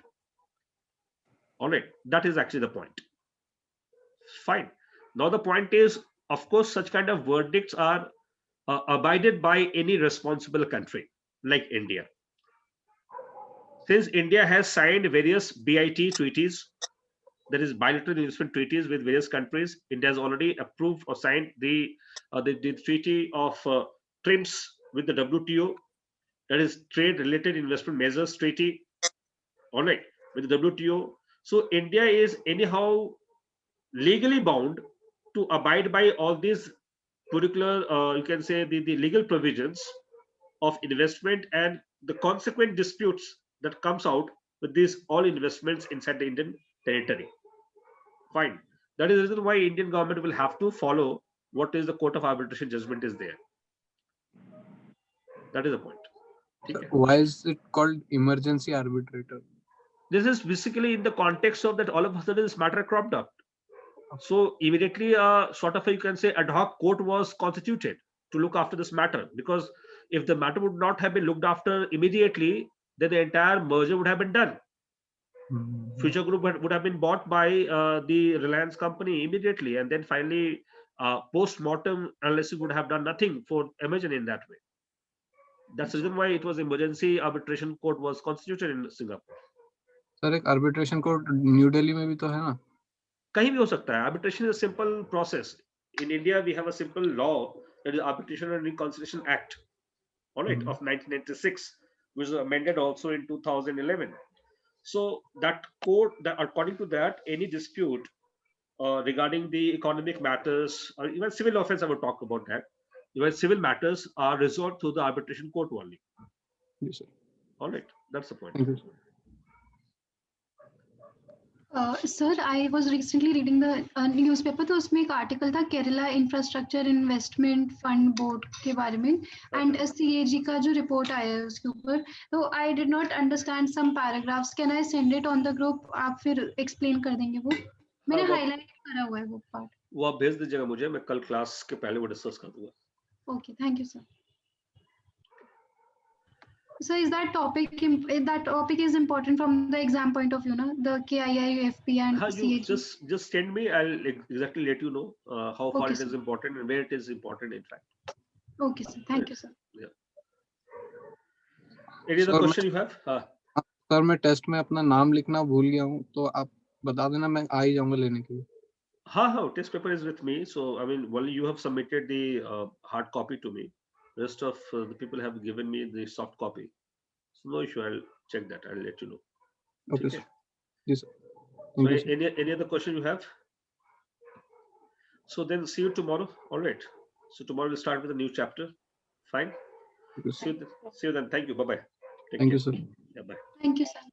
All right, that is actually the point. Fine. Now the point is, of course, such kind of verdicts are abided by any responsible country like India. Since India has signed various BIT treaties, that is bilateral investment treaties with various countries, India has already approved or signed the treaty of TRIPS with the WTO, that is Trade Related Investment Measures Treaty, all right, with the WTO. So India is anyhow legally bound to abide by all these particular, you can say the legal provisions of investment and the consequent disputes that comes out with these all investments inside the Indian territory. Fine. That is the reason why Indian government will have to follow what is the court of arbitration judgment is there. That is the point. Why is it called emergency arbitrator? This is basically in the context of that all of a sudden this matter cropped up. So immediately sort of you can say ad hoc court was constituted to look after this matter, because if the matter would not have been looked after immediately, then the entire merger would have been done. Future Group would have been bought by the Reliance company immediately, and then finally post-mortem analysis would have done nothing for Amazon in that way. That's the reason why it was emergency arbitration court was constituted in Singapore. Sir एक arbitration court new Delhi में भी तो है ना? कहीं भी हो सकता है. Arbitration is a simple process. In India, we have a simple law, that is Arbitration and Reconciliation Act, all right, of 1996, which was amended also in 2011. So that court, that according to that, any dispute regarding the economic matters or even civil offense, I will talk about that. Even civil matters are resolved through the arbitration court only. Yes, sir. All right, that's the point. Thank you, sir. Sir, I was recently reading the newspaper, तो उसमें एक article था Kerala infrastructure investment fund board के बारे में, and CAG का जो report आया है उसके ऊपर, तो I did not understand some paragraphs. Can I send it on the group? आप फिर एक्सप्लेन कर देंगे वो? मैंने हाईलाइट करा हुआ है वो पार्ट. वो आप भेज दीजिएगा मुझे, मैं कल क्लास के पहले वो डिस्कस कर दूंगा. Okay, thank you, sir. So is that topic is important from the exam point of view, no? The KII, UFP and You CAG. just send me, I'll exactly let you know how far Okay, it is sir. important and where it is important in fact. Okay, sir. Thank you, sir. Any other Sir, question you have? Sir मैं test में अपना नाम लिखना भूल गया हूँ, तो आप बता देना, मैं आ ही जाऊंगा लेने के लिए. हाँ, test paper is with me. So I mean, well, you have submitted the hard copy to me. Rest of the people have given me the soft copy. So no issue. I'll check that. I'll let you know. Okay, Okay. sir. Yes, sir. So Thank you, sir. any other question you have? So then see you tomorrow. All right. So tomorrow we'll start with a new chapter. Fine. Thank you, sir. See you then. Thank you. Bye bye. Thank you, sir. Yeah, bye. Thank you, sir.